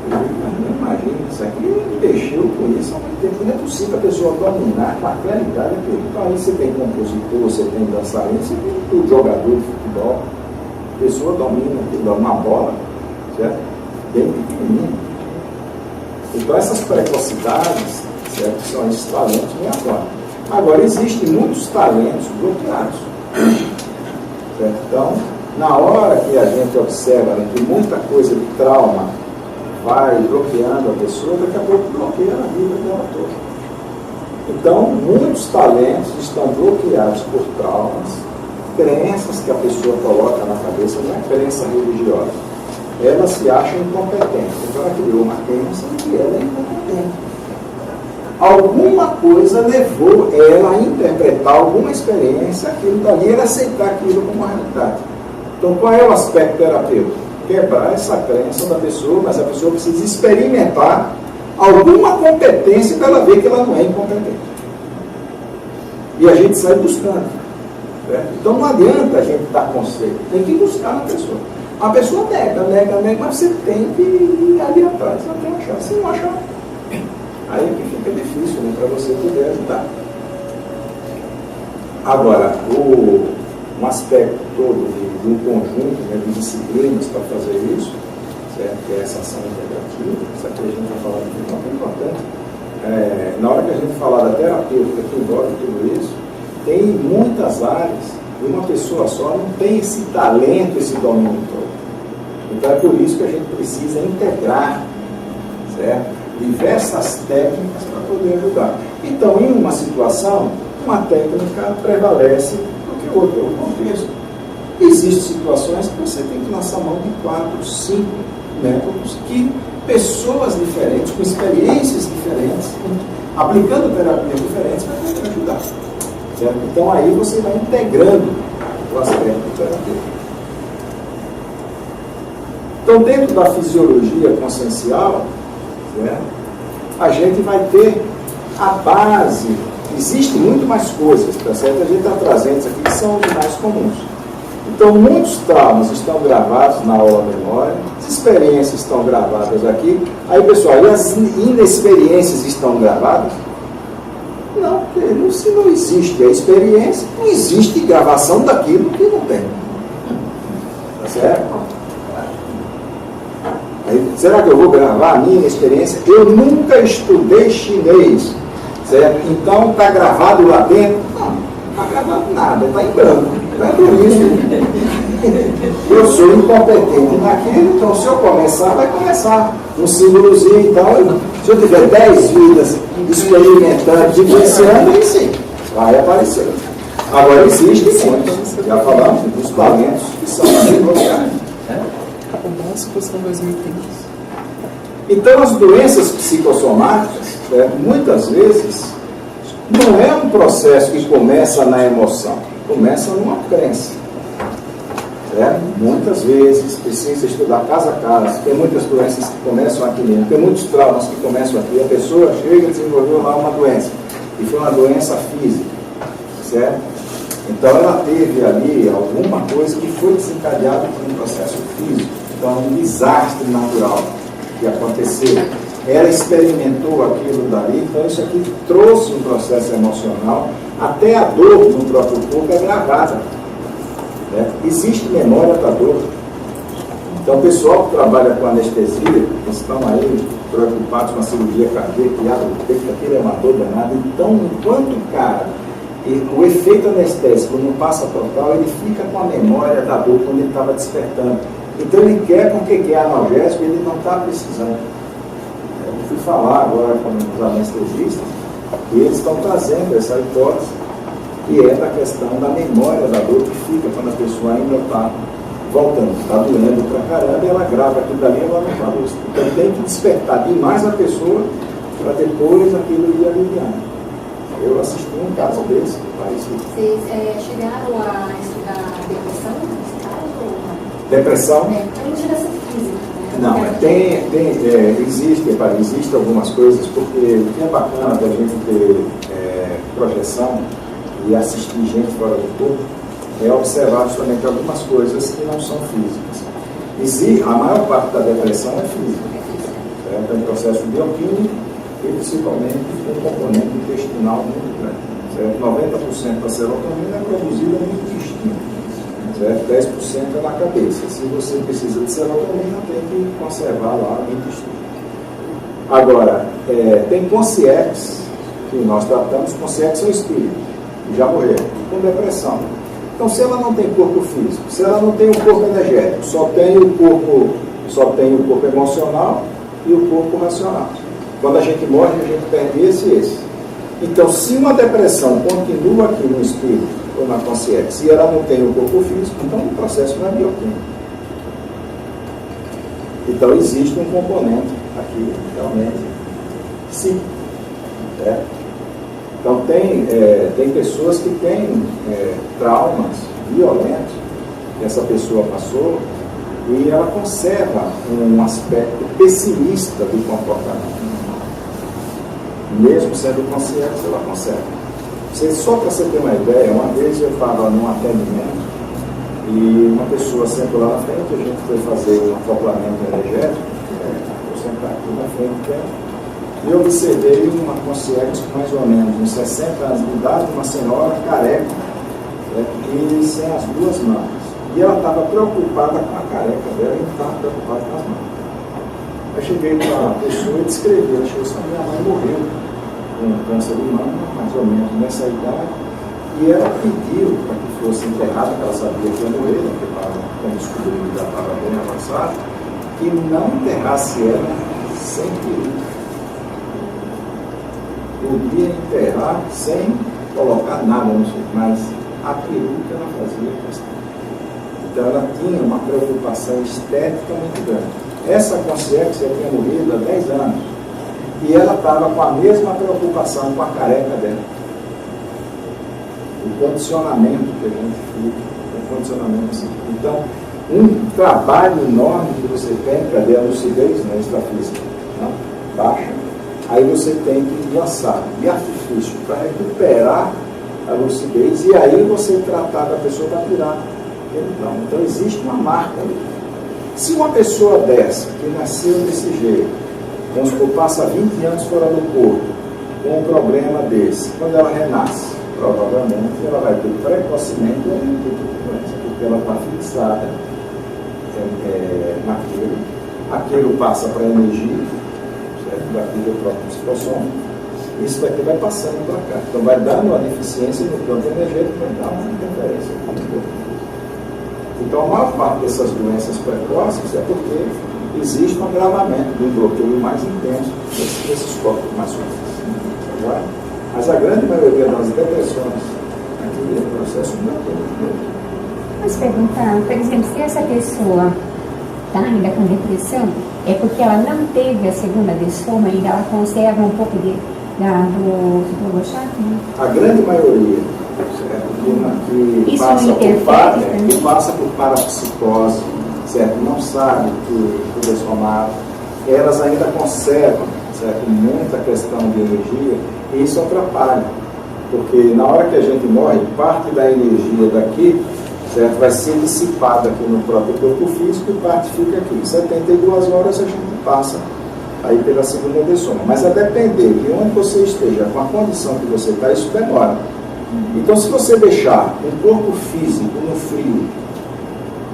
Eu não imagino, isso aqui mexeu com isso há muito tempo. Não é possível a pessoa dominar com a claridade aquilo. Então aí você tem compositor, você tem dançarino, você tem o jogador de futebol. A pessoa domina aquilo, uma bola, certo? Bem pequenininha. Então essas precocidades, certo? São esses talentos bem agora. Agora, existem muitos talentos bloqueados. Certo? Então, na hora que a gente observa, né, que muita coisa de trauma vai bloqueando a pessoa, daqui a pouco bloqueia a vida dela toda. Então, muitos talentos estão bloqueados por traumas, crenças que a pessoa coloca na cabeça, não é crença religiosa. Ela se acha incompetente. Então, ela criou uma crença de que ela é incompetente. Alguma coisa levou ela a interpretar alguma experiência, aquilo dali, ela aceitar aquilo como realidade. Então, qual é o aspecto terapêutico? Quebrar essa crença da pessoa, mas a pessoa precisa experimentar alguma competência para ela ver que ela não é incompetente. E a gente sai buscando. Certo? Então não adianta a gente dar conselho, tem que buscar na pessoa. A pessoa nega, mas você tem que ir ali atrás, não tem achar. Se não achar, aí que fica difícil, né, para você poder ajudar. Agora, um aspecto todo de um conjunto, né, de disciplinas para fazer isso, certo? Que é essa ação integrativa, isso aqui a gente vai falar de uma coisa importante. Na hora que a gente falar da terapêutica que envolve tudo isso, tem muitas áreas e uma pessoa só não tem esse talento, esse domínio todo. Então é por isso que a gente precisa integrar, certo? Diversas técnicas para poder ajudar. Então, em uma situação, uma técnica prevalece do que outra, o contexto. Existem situações que você tem que lançar mão de 4, 5 métodos que pessoas diferentes, com experiências diferentes, aplicando terapias diferentes, vai poder ajudar. Certo? Então aí você vai integrando o aspecto terapêutico. Então, dentro da fisiologia consciencial, certo? A gente vai ter a base. Existem muito mais coisas, tá certo? A gente está trazendo isso aqui que são os mais comuns. Então, muitos traumas estão gravados na aula memória, as experiências estão gravadas aqui. Aí, pessoal, e as inexperiências estão gravadas? Não, porque se não existe a experiência, não existe gravação daquilo que não tem. Tá certo? Aí, será que eu vou gravar a minha experiência? Eu nunca estudei chinês, certo? Então está gravado lá dentro? Não está gravado nada, está em branco. Não é por isso. Eu sou incompetente naquilo, então se eu começar, vai começar um símbolozinho. Então, se eu tiver 10 vidas experimentando, vivenciando, aí sim, vai aparecer. Agora existem muitos, já falamos dos talentos que são bloqueados. Então, as doenças psicossomáticas, muitas vezes, não é um processo que começa na emoção, começa numa crença. Muitas vezes precisa estudar caso a caso. Tem muitas doenças que começam aqui mesmo, tem muitos traumas que começam aqui. A pessoa chega e desenvolveu lá uma doença, e foi uma doença física, certo? Então ela teve ali alguma coisa que foi desencadeada por um processo físico. Então, um desastre natural que aconteceu. Ela experimentou aquilo dali, então isso aqui trouxe um processo emocional, até a dor no próprio corpo é gravada. Existe memória da dor. Então, o pessoal que trabalha com anestesia, estão aí preocupados com a cirurgia cardíaca, que aquilo é uma dor danada. Então, enquanto o cara, o efeito anestésico não passa total, ele fica com a memória da dor quando ele estava despertando. Então, ele quer porque quer analgésico, ele não está precisando. Eu fui falar agora com os anestesistas, e eles estão trazendo essa hipótese, que é da questão da memória da dor que fica quando a pessoa ainda está voltando, está doendo pra caramba, e ela grava aquilo dali e ela não fala isso. Então tem que despertar demais a pessoa para depois aquilo ir aliviando. Eu assisti um caso desse, parecido. Vocês chegaram a estudar depressão nesse caso ou não? Depressão? A gente dessa física, né? Não, existem algumas coisas, porque o que é bacana da gente ter projeção e assistir gente fora do corpo é observar justamente algumas coisas que não são físicas. A maior parte da depressão é física, certo? É um processo bioquímico e principalmente um componente intestinal muito grande. Certo? 90% da serotonina é produzida no intestino, certo? 10% é na cabeça. Se você precisa de serotonina, tem que conservar lá no intestino. Agora, tem conscientes que nós tratamos, conscientes são espíritos, que já morreram, com depressão. Então, se ela não tem corpo físico, se ela não tem o corpo energético, só tem o corpo emocional e o corpo racional. Quando a gente morre, a gente perde esse e esse. Então, se uma depressão continua aqui no espírito ou na consciência, se ela não tem o corpo físico, então o processo não é bioquímico. Então, existe um componente aqui, realmente, sim. Então, tem pessoas que têm traumas violentos que essa pessoa passou e ela conserva um aspecto pessimista do comportamento. Mesmo sendo consciente, ela conserva. Só para você ter uma ideia, uma vez eu estava num atendimento e uma pessoa sentou lá na frente, a gente foi fazer um acoplamento energético, eu sentar aqui na frente, e eu observei uma consciente com mais ou menos uns 60 anos de idade, uma senhora careca, e sem as duas mãos. E ela estava preocupada com a careca dela e não estava preocupada com as mãos. Eu cheguei para a pessoa e descrevi, ela chegou assim, minha mãe morreu com câncer de mama, mais ou menos nessa idade, e ela pediu para que fosse enterrada, que ela sabia que ia morrer, porque quando descobriu que já estava bem avançado, que não enterrasse ela sem período. Podia enterrar sem colocar nada no chão, mas a peruca ela fazia questão. Então ela tinha uma preocupação estética muito grande. Essa consciência tinha morrido há 10 anos e ela estava com a mesma preocupação com a careca dela. O condicionamento que a gente fica, o condicionamento assim. Então, um trabalho enorme que você tem, cadê a lucidez na extrafísica? Baixa. Aí você tem que lançar de artifício para recuperar a lucidez e aí você tratar da pessoa para tirar ele trauma. Então existe uma marca ali. Se uma pessoa dessa, que nasceu desse jeito, vamos supor, passa 20 anos fora do corpo, com um problema desse, quando ela renasce, provavelmente ela vai ter precocemente algum tipo de doença, porque ela está fixada naquilo, aquilo passa para a energia, daquilo é o próprio citosoma. Isso daqui vai passando para cá. Então vai dando uma deficiência no campo energético, vai dar uma interferência. Então a maior parte dessas doenças precoces é porque existe um agravamento de um bloqueio mais intenso desses corpos mais sutis. Mas a grande maioria das depressões aqui é um processo bioquímico. Mas perguntando, por exemplo, se essa pessoa está ainda com depressão, é porque ela não teve a segunda desforma, ainda ela conserva um pouco do citolochato, né? A grande maioria, certo? Que passa por parapsicose, certo? Não sabe que o desformado, elas ainda conservam, certo? Muita questão de energia, e isso atrapalha, porque na hora que a gente morre, parte da energia daqui, certo? Vai ser dissipada aqui no próprio corpo físico e parte fica aqui. 72 horas a gente passa aí pela segunda desforma. Mas a depender de onde você esteja, com a condição que você está, isso demora. Então, se você deixar um corpo físico no frio,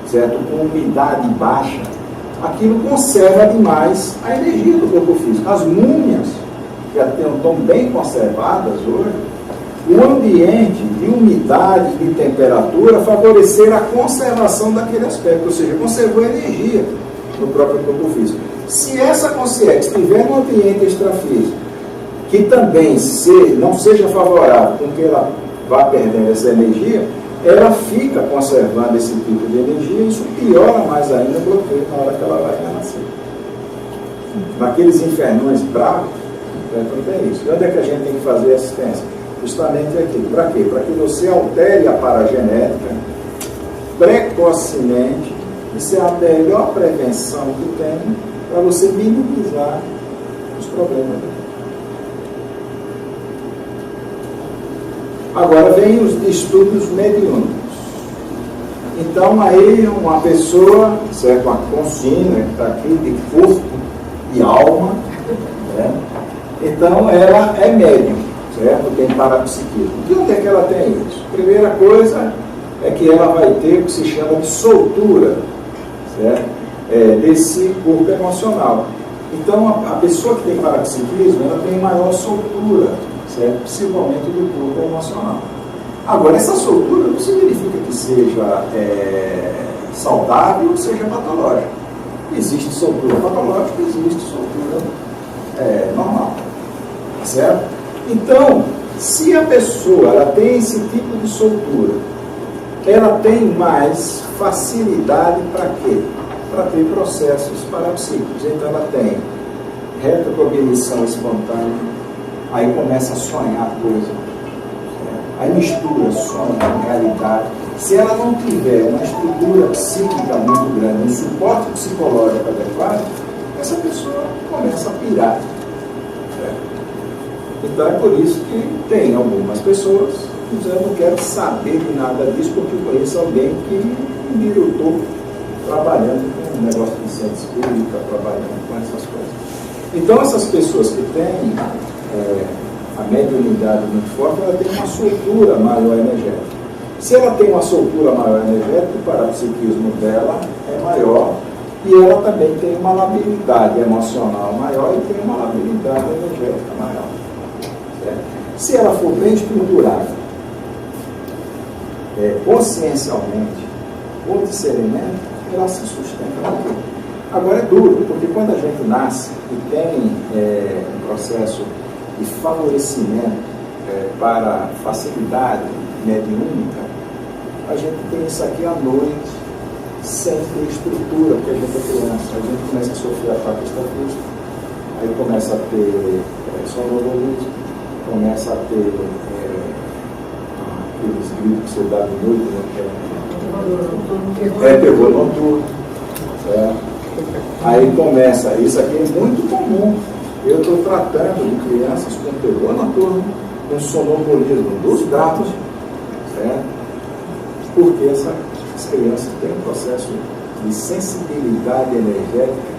certo? Com umidade baixa, aquilo conserva demais a energia do corpo físico. As múmias, que estão bem conservadas hoje, o ambiente de umidade e de temperatura favoreceram a conservação daquele aspecto, ou seja, conservou energia no próprio corpo físico. Se essa consciência estiver no ambiente extrafísico, que também não seja favorável com que ela vá perdendo essa energia, ela fica conservando esse tipo de energia e isso piora mais ainda o bloqueio na hora que ela vai renascer. Naqueles infernões bravos, não tem isso. E onde é que a gente tem que fazer assistência? Justamente aqui. Para quê? Para que você altere a paragenética precocemente. Isso é a melhor prevenção que tem para você minimizar os problemas. Agora vem os distúrbios mediúnicos. Então aí uma pessoa, certo, uma consciência que está aqui de corpo e alma, né? Então ela é médium, certo? Tem parapsiquismo. E onde é que ela tem isso? Primeira coisa é que ela vai ter o que se chama de soltura, certo? Desse corpo emocional. Então a pessoa que tem parapsiquismo, ela tem maior soltura, certo? Principalmente do corpo emocional. Agora, essa soltura não significa que seja saudável ou seja patológica. Existe soltura patológica, existe soltura normal. Certo? Então, se a pessoa ela tem esse tipo de soltura, ela tem mais facilidade para quê? Para ter processos parapsíquicos. Então, ela tem retrocognição espontânea, aí começa a sonhar coisa, aí mistura sonho com realidade. Se ela não tiver uma estrutura psíquica muito grande, um suporte psicológico adequado, essa pessoa começa a pirar. Certo? Então é por isso que tem algumas pessoas que dizem, eu não quero saber de nada disso, porque eu conheço alguém que militou trabalhando com um negócio de centro espírita, trabalhando com essas coisas. Então essas pessoas que têm a mediunidade muito forte, ela tem uma soltura maior energética. Se ela tem uma soltura maior energética, o parapsiquismo dela é maior e ela também tem uma labilidade emocional maior e tem uma labilidade energética maior. Certo? Se ela for bem estruturada, consciencialmente ou discernimento, ela se sustenta naquilo. Agora é duro, porque quando a gente nasce e tem um processo de favorecimento para facilidade mediúnica, a gente tem isso aqui à noite, sem ter estrutura, porque a gente é criança, a gente começa a sofrer ataque extrafísico, aí começa a ter sonambulismo, começa a ter aqueles gritos que você dá de noite, terror noturno. Aí começa, isso aqui é muito comum. Eu estou tratando de crianças com terror noturno, com sonambulismo dos gatos, certo? Porque essas crianças têm um processo de sensibilidade energética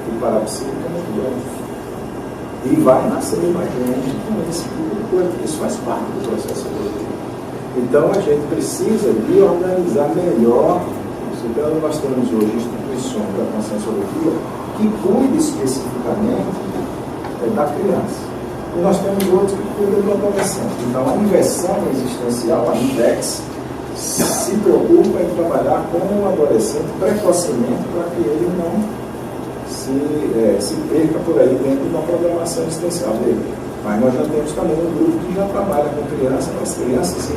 e parapsíquica muito grande. E vai nascer mais gente com esse tipo de coisa, porque isso faz parte do processo evolutivo. Então a gente precisa de organizar melhor. Então nós temos hoje instituições da consciência evolutiva que cuidam especificamente da criança. E nós temos outros que cuidam do adolescente. Então a inversão existencial, a INVEX, se preocupa em trabalhar com o adolescente precocemente para que ele não se perca por aí dentro da programação existencial dele. Mas nós já temos também um grupo que já trabalha com crianças, para as crianças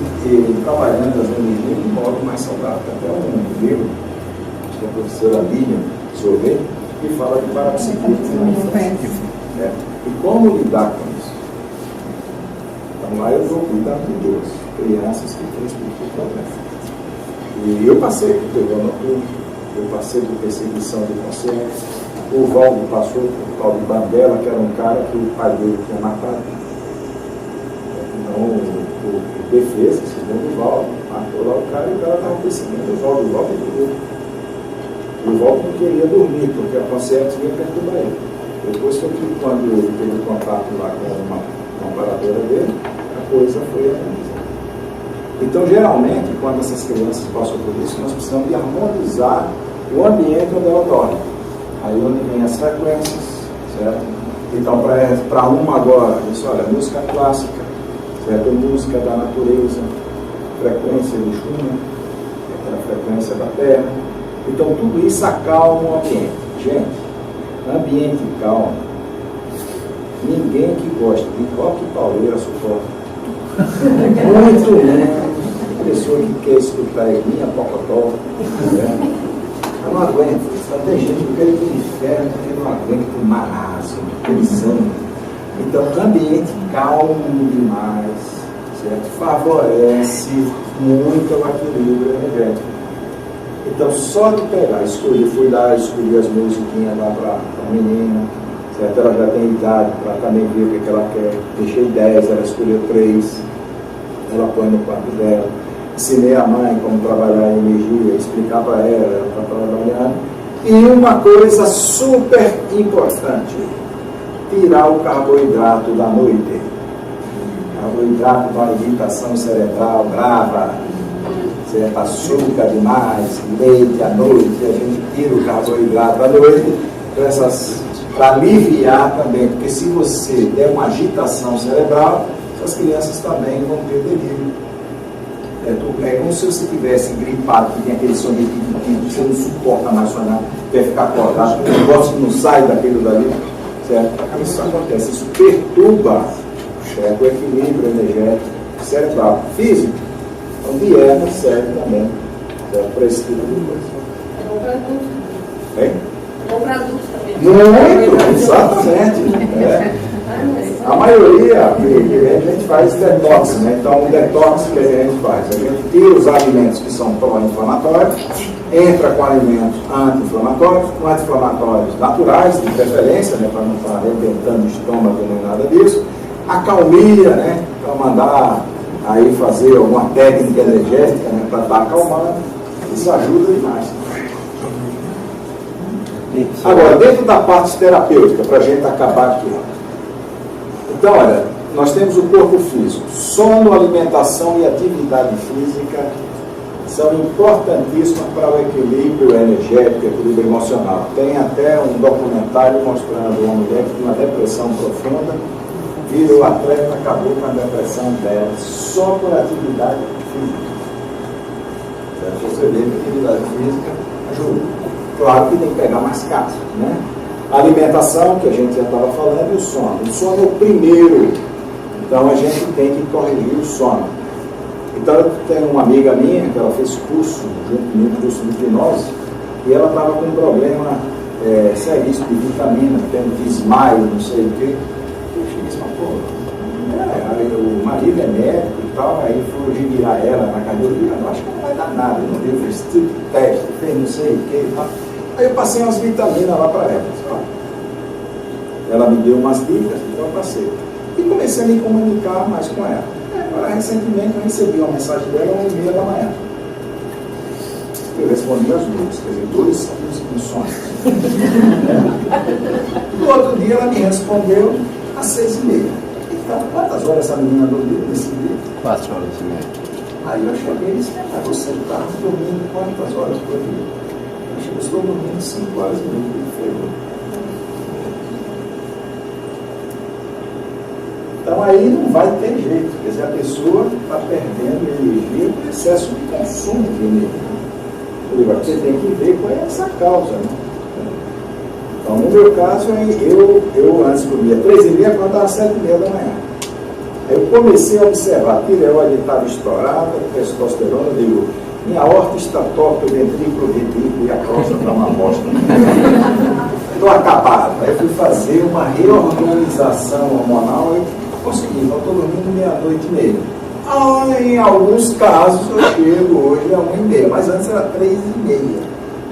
trabalhando as energias de modo mais saudável. Até um livro, que a professora Lívia Sorvete, que fala de parapsiquismo. E como lidar com isso? Então lá eu vou cuidar de duas crianças que têm esse tipo de problema. E eu passei por terror noturno, eu passei por perseguição de consciência. O Valdo passou por tal de Bandela, que era um cara que o pai dele tinha matado. Então, o defesa, segundo o Valdo, matou lá o cara e o cara estava perseguindo o Valdo. O Valdo dormiu. O Valdo não queria dormir, porque a consciência ia perturbar ele. Depois foi que, quando ele teve contato lá com uma comparadora dele, a coisa foi analisada. Então, geralmente, quando essas crianças passam por isso, nós precisamos de harmonizar o ambiente onde ela dorme. Aí onde vem as frequências, certo? Então, para uma agora, isso, olha, música clássica, certo? Música da natureza, frequência de Schumann, aquela frequência da Terra. Então, tudo isso acalma o ambiente. Gente, ambiente calmo, ninguém que gosta de coque e pauleira suporta. Muito menos a pessoa que quer escutar minha pocotó. Né? Eu não aguento. Só tem gente que quer ir para o inferno porque não aguenta o marasmo, prisão. Então, ambiente calmo demais, certo? Favorece muito o equilíbrio energético. Então, só de pegar, escolhi as musiquinhas lá para a menina, certo? Ela já tem idade para também ver o que ela quer. Deixei 10, ela escolheu 3, ela põe no quarto dela. Ensinei a mãe como trabalhar em energia, explicar para ela está trabalhando. E uma coisa super importante, tirar o carboidrato da noite. Carboidrato da irritação cerebral brava, certo? Açúcar demais, leite à noite, a gente tira o carboidrato à noite para aliviar também, porque se você der uma agitação cerebral, as crianças também vão ter delírio. É como se você tivesse gripado, que tem aquele soninho que você não suporta mais sonar, quer ficar acordado, o negócio que não sai daquilo dali, certo? Isso acontece, isso perturba, certo? O equilíbrio energético cerebral, físico. Então, dieta serve também, certo? Para esse tipo de coisa. É bom para adulto. Bem? É bom para adulto também. Muito, exatamente. A maioria a gente faz detox, né? Então, o detox que a gente faz, a gente tira os alimentos que são pró-inflamatórios, entra com alimentos anti-inflamatórios naturais, de preferência, né? Para não estar arrebentando o estômago nem nada disso. Acalmia, né? Para mandar aí fazer alguma técnica energética, né? Para estar acalmando. Isso ajuda demais. Agora, dentro da parte terapêutica, para a gente acabar aqui. Então, olha, nós temos o corpo físico. Sono, alimentação e atividade física são importantíssimas para o equilíbrio energético, equilíbrio emocional. Tem até um documentário mostrando uma mulher que tinha uma depressão profunda, virou atleta, acabou com a depressão dela, só por atividade física. Você vê que a atividade física ajuda. Claro que tem que pegar mais casos, né? A alimentação, que a gente já estava falando, e o sono. O sono é o primeiro. Então, a gente tem que corrigir o sono. Então, eu tenho uma amiga minha, que ela fez curso, junto comigo, curso de hipnose, e ela estava com um problema seríssimo de vitamina, tendo desmaio, não sei o quê. Eu cheguei e falei, o marido é médico e tal, aí foi virar ela na cardiologia, eu acho que não vai dar nada, não deu, fez tipo de teste, fez não sei o quê e tal. Aí eu passei umas vitaminas lá para ela. Ela me deu umas dicas, então eu passei. E comecei a me comunicar mais com ela. Agora, recentemente, eu recebi uma mensagem dela às 1h30 da manhã. Eu respondi as duas, quer dizer, 2 insônios. No outro dia, ela me respondeu às 6h30. Então, quantas horas essa menina dormiu nesse dia? 4 horas e meia. Aí eu cheguei e disse, você está dormindo quantas horas por dia? Eu estou dormindo 5 horas e meia. Então aí não vai ter jeito, quer dizer, a pessoa está perdendo energia por excesso de consumo de energia. Você tem que ver qual é essa causa, né? Então, no meu caso, eu antes dormia 3h30, quando estava 7h30 da manhã. Aí eu comecei a observar, a tireoide estava estourada, a testosterona, eu digo, minha horta está torta, o ventrículo ridículo e a próstata está uma bosta. Estou acabado. Aí fui fazer uma reorganização hormonal e consegui. Então, estou dormindo 00:30. Em alguns casos eu chego hoje a 1h30, mas antes era 3h30.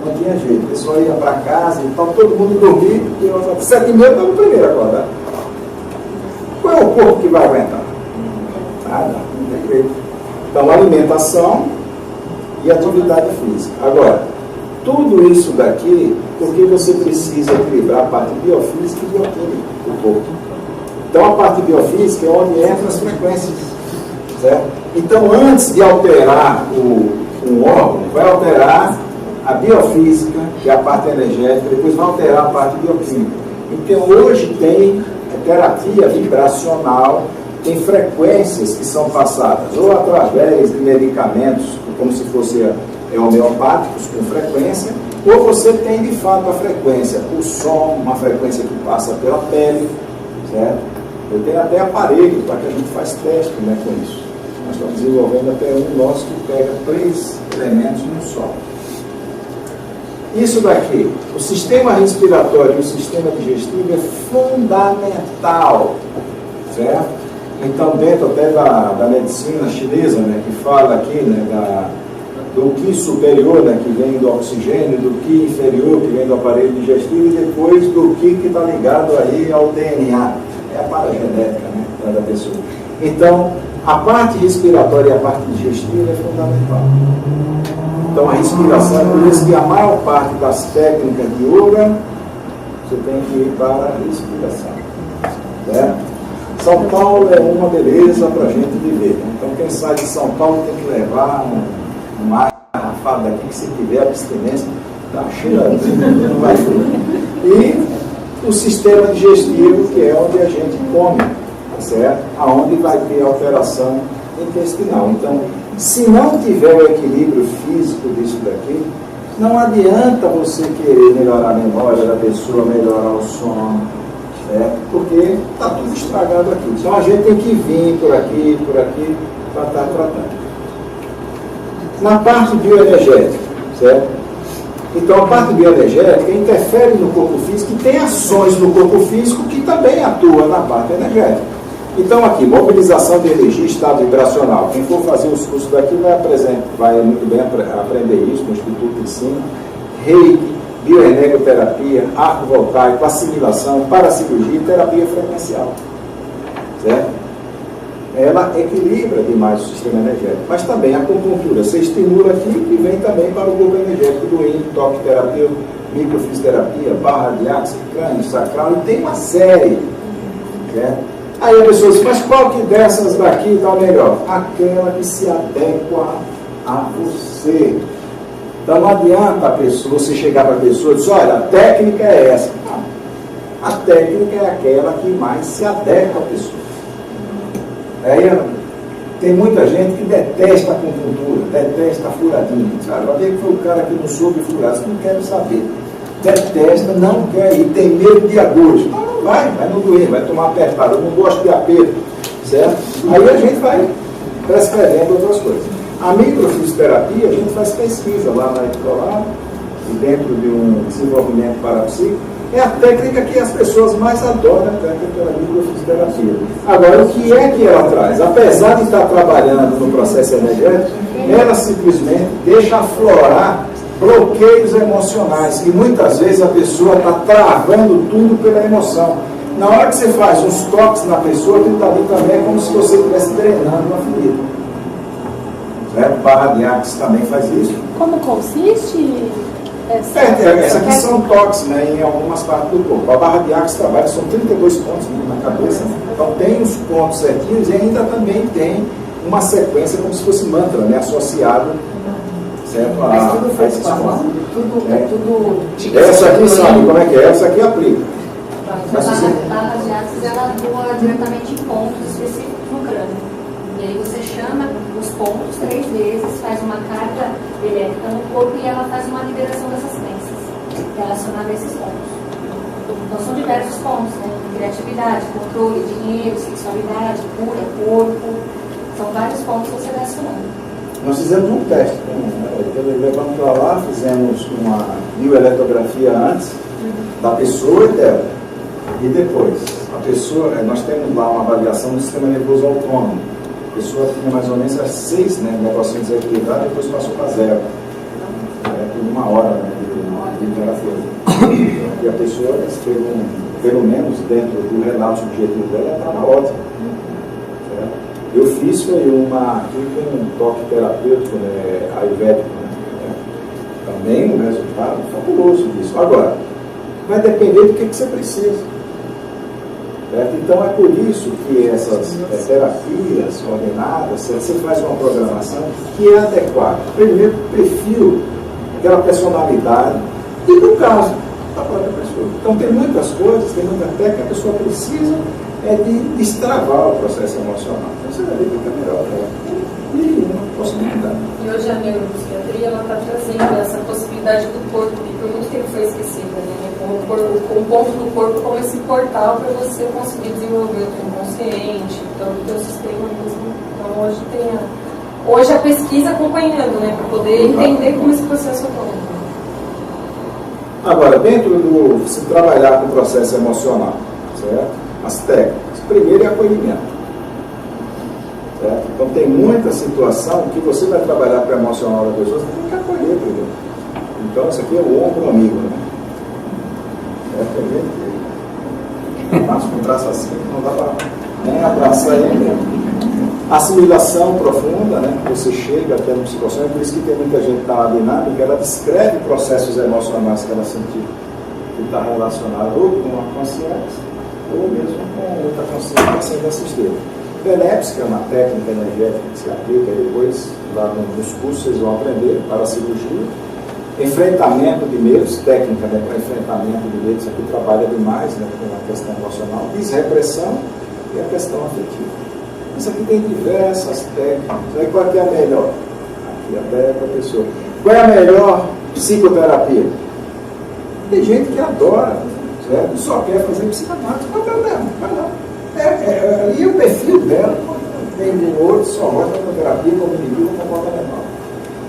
Não tinha jeito. O pessoal ia para casa e tal, todo mundo dormia, e eu 7h30 eu estava o primeiro a acordar. Qual é o corpo que vai aguentar? Nada, não tem jeito. Então, alimentação e atividade física. Agora, tudo isso daqui, porque você precisa equilibrar a parte biofísica e bioquímica do corpo. Então, a parte biofísica é onde entram as frequências, certo? Então, antes de alterar um órgão, vai alterar a biofísica, que é a parte energética, depois vai alterar a parte bioquímica. Então, hoje tem terapia vibracional, tem frequências que são passadas ou através de medicamentos, como se fossem homeopáticos com frequência, ou você tem de fato a frequência, o som, uma frequência que passa pela pele, certo? Eu tenho até aparelho para que a gente faz teste, né, com isso. Nós estamos desenvolvendo até um nosso que pega 3 elementos num só. Isso daqui, o sistema respiratório e o sistema digestivo é fundamental, certo? Então, dentro até da medicina chinesa, né, que fala aqui, né, do Qi superior, né, que vem do oxigênio, do Qi inferior, que vem do aparelho digestivo, e depois do Qi que está ligado aí ao DNA, é a paragenética, né, da pessoa. Então, a parte respiratória e a parte digestiva é fundamental. Então, a respiração, por isso que a maior parte das técnicas de yoga, você tem que ir para a respiração, certo? São Paulo é uma beleza para a gente viver. Então, quem sai de São Paulo tem que levar uma garrafada daqui, que se tiver abstinência, está cheia, não vai fluir. E o sistema digestivo, que é onde a gente come, certo? Aonde vai ter alteração intestinal. Então, se não tiver o equilíbrio físico disso daqui, não adianta você querer melhorar a memória da pessoa, melhorar o sono, certo? Porque está tudo estragado aqui. Então a gente tem que vir por aqui, para estar tratando. Na parte bioenergética, certo? Então a parte bioenergética interfere no corpo físico e tem ações no corpo físico que também atuam na parte energética. Então aqui, mobilização de energia, estado vibracional. Quem for fazer os cursos daqui vai muito bem aprender isso no Instituto de Ensino. Reiki, bioenergoterapia, arco voltaico, assimilação, paracirurgia e terapia frequencial. Certo? Ela equilibra demais o sistema energético. Mas também a acupuntura, você estimula aqui e vem também para o corpo energético do yin, toque terapia, microfisioterapia, barra de axi, crânio, sacral, e tem uma série. Certo? Aí a pessoa diz, mas qual que dessas daqui está melhor? Aquela que se adequa a você. Então não adianta a pessoa, você chegar para a pessoa e dizer, olha, a técnica é essa. Não. A técnica é aquela que mais se adequa à pessoa. Aí tem muita gente que detesta a acupuntura, detesta a furadinha. Sabe? Alguém que foi o cara que não soube furar, você não quer saber. Detesta, não quer ir, tem medo de agulhas. Não vai não doer, vai tomar apertada, eu não gosto de aperto, certo? Aí a gente vai prescrevendo outras coisas. A microfisioterapia, a gente faz pesquisa lá na escola, dentro de um desenvolvimento parapsíquico, é a técnica que as pessoas mais adoram, a técnica da microfisioterapia. Agora, o que é que ela traz? Apesar de estar trabalhando no processo energético, ela simplesmente deixa aflorar bloqueios emocionais, e muitas vezes a pessoa está travando tudo pela emoção. Na hora que você faz uns toques na pessoa, aquilo ali também é como se você estivesse drenando uma ferida. Certo? Barra de axis também faz isso. Como consiste? Essa aqui são toques, né, em algumas partes do corpo. A barra de axis trabalha, são 32 pontos, né, na cabeça. Então tem os pontos certinhos e ainda também tem uma sequência como se fosse mantra, né, associado. Certo? Mas tudo foi falando, tudo. Essa aqui sabe como é que é, essa aqui aplica. A barra de axis, ela atua diretamente em pontos específicos no crânio. E aí você chama os pontos 3 vezes, faz uma carga elétrica no corpo e ela faz uma liberação dessas crenças relacionadas a esses pontos. Então são diversos pontos, né? Criatividade, controle, dinheiro, sexualidade, cura, corpo. São vários pontos que você vai acionando. Nós fizemos um teste, levamos para lá, fizemos uma bioeletrografia antes da pessoa e dela. E depois, a pessoa, nós temos lá uma avaliação do sistema nervoso autônomo. A pessoa tinha mais ou menos 6, né, negocinhos desequilibrados, depois passou para 0. Por 1 hora, né, de terapia. E a pessoa esteve, pelo menos dentro do relato subjetivo dela, estava ótima. Eu fiz foi aqui com um toque terapêutico, né, ayurvédico, né, também um resultado fabuloso disso. Agora, vai depender do que você precisa. Certo? Então é por isso que essas terapias ordenadas, você faz uma programação que é adequada. Primeiro, prefiro aquela personalidade e do caso da própria pessoa. Então tem muitas coisas, tem muita técnica, a pessoa precisa de destravar o processo emocional. Então você vai ver que é melhor para ela. Nenhuma possibilidade. E hoje a neuropsiquiatria está trazendo essa possibilidade do corpo, que por muito tempo foi esquecida, né? Com o ponto do corpo como esse portal para você conseguir desenvolver o teu inconsciente, então o teu sistema mesmo. Então hoje a pesquisa acompanhando, né? Para poder entender como esse processo ocorre. Agora, dentro do se trabalhar com o processo emocional, certo? As técnicas. Primeiro é acolhimento. Certo? Então tem muita situação que você vai trabalhar para o emocional da pessoa, você tem que acolher primeiro. Então isso aqui é o ombro amigo, né? Mas com traço assim, não dá para nem abraçar ele mesmo. Assimilação profunda, né? Você chega até no psicossocial, por isso que tem muita gente na dinâmica, ela descreve processos emocionais que ela sentiu, que está relacionado ou com a consciência, ou mesmo com outra consciência que está sendo assistida. Beneps, que é uma técnica energética que se aplica depois, lá nos cursos vocês vão aprender para a cirurgia. Enfrentamento de medos, técnica, né, para enfrentamento de medos, aqui trabalha demais, né, com a questão emocional, desrepressão e a questão afetiva. Isso aqui tem diversas técnicas. Aí qual é a melhor? Aqui até para a pessoa. Qual é a melhor psicoterapia? Tem gente que adora, certo? Só quer fazer psicanálise, qual é o problema? Vai lá. E o perfil dela, tem um outro, só gosta da terapia cognitiva comportamental.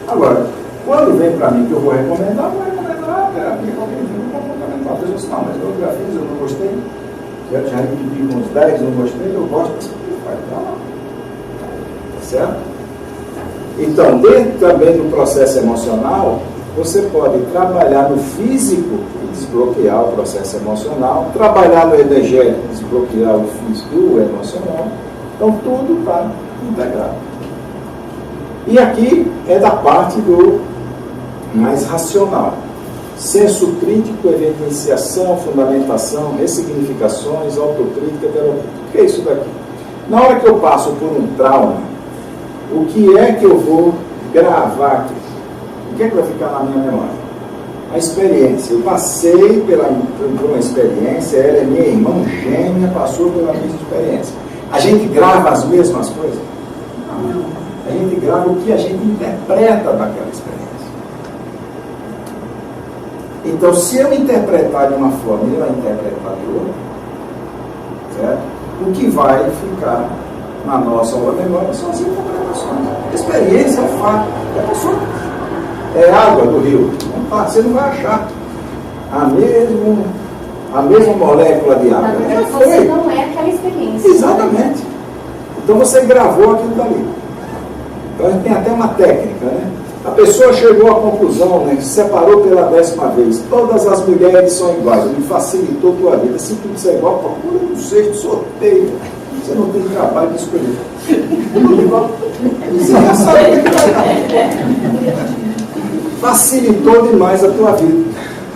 Agora, quando vem para mim que eu vou recomendar a terapia cognitiva comportamental. A pessoa diz, não, mas eu já fiz, eu não gostei. Já repeti uns 10, não gostei, eu gosto dessa coisa. Vai para lá. Tá certo? Então, dentro também do processo emocional, você pode trabalhar no físico e desbloquear o processo emocional, trabalhar no energético e desbloquear o físico e o emocional. Então, tudo está integrado. E aqui é da parte do mais racional. Senso crítico, evidenciação, fundamentação, ressignificações, autocrítica, terapia. O que é isso daqui? Na hora que eu passo por um trauma, o que é que eu vou gravar aqui? O que é que vai ficar na minha memória? A experiência. Eu passei por uma experiência, ela é minha irmã gêmea, passou pela mesma experiência. A gente grava as mesmas coisas? Não. A gente grava o que a gente interpreta daquela experiência. Então, se eu interpretar de uma forma e ela interpretar de outra, certo? O que vai ficar na nossa memória são as interpretações. A experiência é o fato. A pessoa é água do rio. Você não vai achar a mesma molécula de água. Na verdade, você não é aquela experiência. Exatamente. Então você gravou aquilo dali. Então a gente tem até uma técnica, né? A pessoa chegou à conclusão, né, se separou pela 10ª vez. Todas as mulheres são iguais. Ele facilitou a tua vida. Se tudo é igual, procura um sexto sorteio. Você não tem trabalho de escolher. Tudo igual. Você já sabe o que vai. Facilitou demais a tua vida.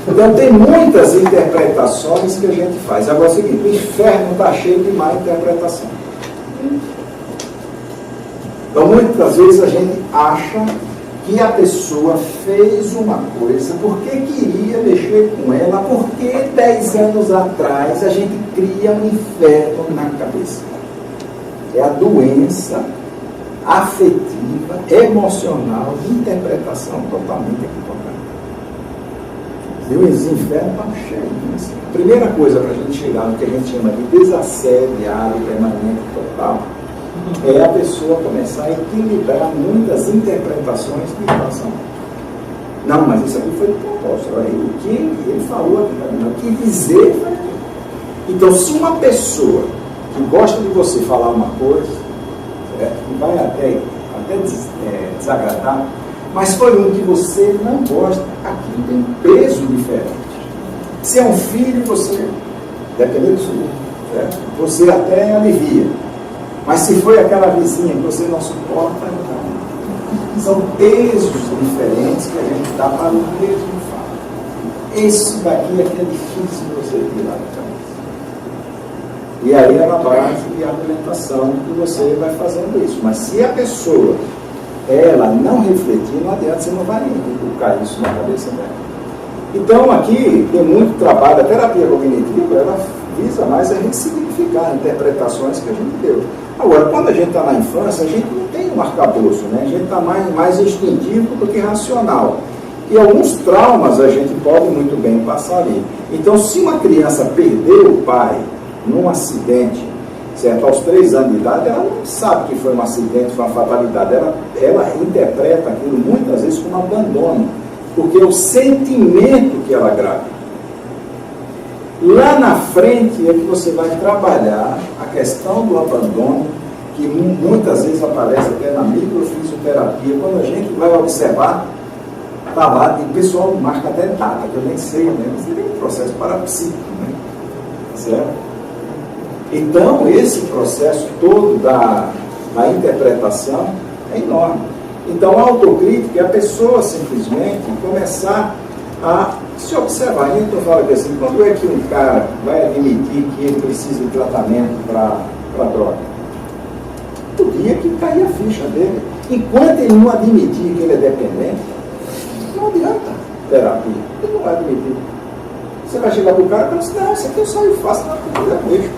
Então tem muitas interpretações que a gente faz. Agora é o seguinte, o inferno está cheio de má interpretação. Então muitas vezes a gente acha que a pessoa fez uma coisa porque queria mexer com ela, porque 10 anos atrás a gente cria um inferno na cabeça. É a doença afetiva, emocional, de interpretação totalmente equivocada. E os infernos estão cheios. A primeira coisa para a gente chegar no que a gente chama de desassédio permanente total é a pessoa começar a equilibrar muitas interpretações de relação. Não, mas isso aqui foi de propósito. O que ele falou aqui para mim, o que dizer foi aquilo. Então, se uma pessoa que gosta de você falar uma coisa, que vai até desagradar, mas foi um que você não gosta, aquilo tem peso diferente. Se é um filho, você, dependendo do seu, certo? Você até alivia. Mas se foi aquela vizinha que você não suporta, não. São pesos diferentes que a gente dá para o mesmo fato. Esse daqui é que é difícil você tirar da cabeça. E aí é na base de argumentação que você vai fazendo isso. Mas se a pessoa ela não refletir, não adianta, você não vai colocar isso na cabeça dela. Então, aqui tem muito trabalho, a terapia cognitiva, ela visa mais a ressignificar interpretações que a gente deu. Agora, quando a gente está na infância, a gente não tem um arcabouço, né? A gente está mais instintivo do que racional. E alguns traumas a gente pode muito bem passar ali. Então, se uma criança perdeu o pai num acidente, certo? Aos 3 anos de idade, ela não sabe que foi um acidente, foi uma fatalidade. Ela interpreta aquilo muitas vezes como abandono, porque é o sentimento que ela grava. Lá na frente é que você vai trabalhar a questão do abandono, que muitas vezes aparece até na microfisioterapia, quando a gente vai observar, está lá, e o pessoal marca até data, que eu nem sei, né? Mas tem um processo parapsíquico, né? Certo? Então, esse processo todo da interpretação é enorme. Então, a autocrítica é a pessoa simplesmente começar a se observar. Então, eu falo que assim, quando é que um cara vai admitir que ele precisa de tratamento para droga? O dia que cair a ficha dele. Enquanto ele não admitir que ele é dependente, não adianta terapia. Ele não vai admitir. Você vai chegar para o cara e falar assim, não, isso aqui eu saio fácil na cultura mesmo.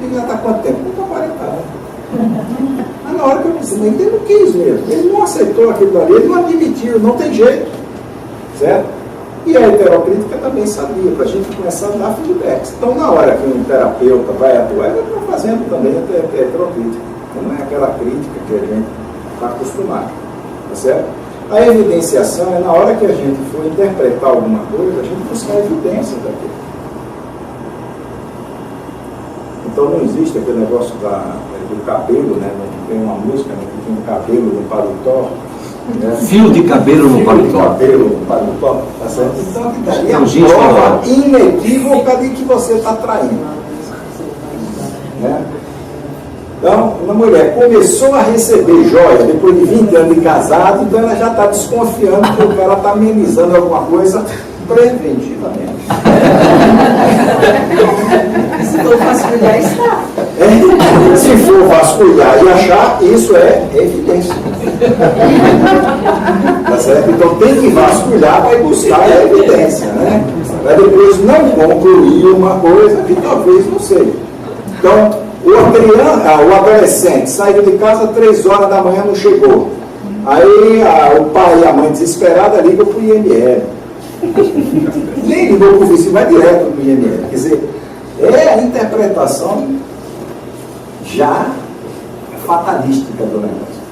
Ele já está há quanto tempo? Não está 40 anos. Mas na hora que eu disse, mas ele não quis mesmo. Ele não aceitou aquilo ali, ele não admitiu, não tem jeito. Certo? E a heterocrítica também sabia, para a gente começar a dar feedbacks. Então, na hora que um terapeuta vai atuar, ele está fazendo também a heterocrítica. Não é aquela crítica que a gente está acostumado. Tá certo? A evidenciação é na hora que a gente for interpretar alguma coisa, a gente buscar evidência daquilo. Então não existe aquele negócio do cabelo, né? Tem uma música, né, que tem um cabelo no paletó. Né? Fio de cabelo no paletó. Fio de cabelo no paletó, tá certo? Então que daí é a prova inequívoca de que você está traindo. Né? Então, uma mulher começou a receber joia depois de 20 anos de casado, então ela já está desconfiando que o cara está amenizando alguma coisa preventivamente. Se for vasculhar, está. Se for vasculhar e achar, isso é evidência. Tá certo? Então tem que vasculhar para ir buscar a evidência, né? Para depois não concluir uma coisa que talvez não seja. Então, o adolescente saiu de casa 3 horas da manhã, não chegou. Aí o pai e a mãe desesperada ligam para o IML. Nem ligou para o vice, vai direto para o IML. Quer dizer, é a interpretação já fatalística do negócio.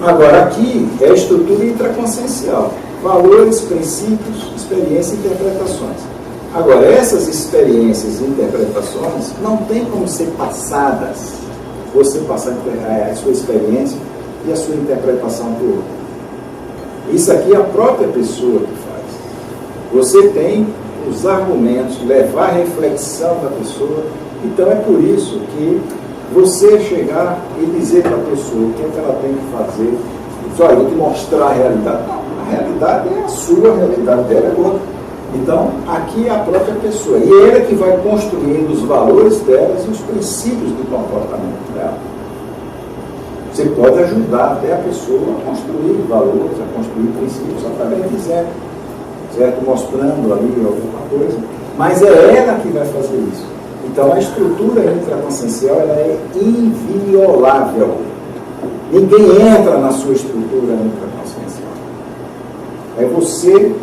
Agora, aqui é a estrutura intraconsciencial. Valores, princípios, experiências e interpretações. Agora, essas experiências e interpretações não tem como ser passadas, você passar a sua experiência e a sua interpretação para o outro. Isso aqui é a própria pessoa que faz. Você tem os argumentos, levar a reflexão da pessoa. Então é por isso que você chegar e dizer para a pessoa o que é que ela tem que fazer. Diz, olha, eu vou te mostrar a realidade. Não, a realidade é a sua, a realidade dela é outra. Então, aqui é a própria pessoa. E ela que vai construindo os valores delas e os princípios do comportamento dela. Você pode ajudar até a pessoa a construir valores, a construir princípios através de exemplo, certo? Mostrando ali alguma coisa. Mas é ela que vai fazer isso. Então, a estrutura intraconsciencial ela é inviolável. Ninguém entra na sua estrutura intraconsciencial. É você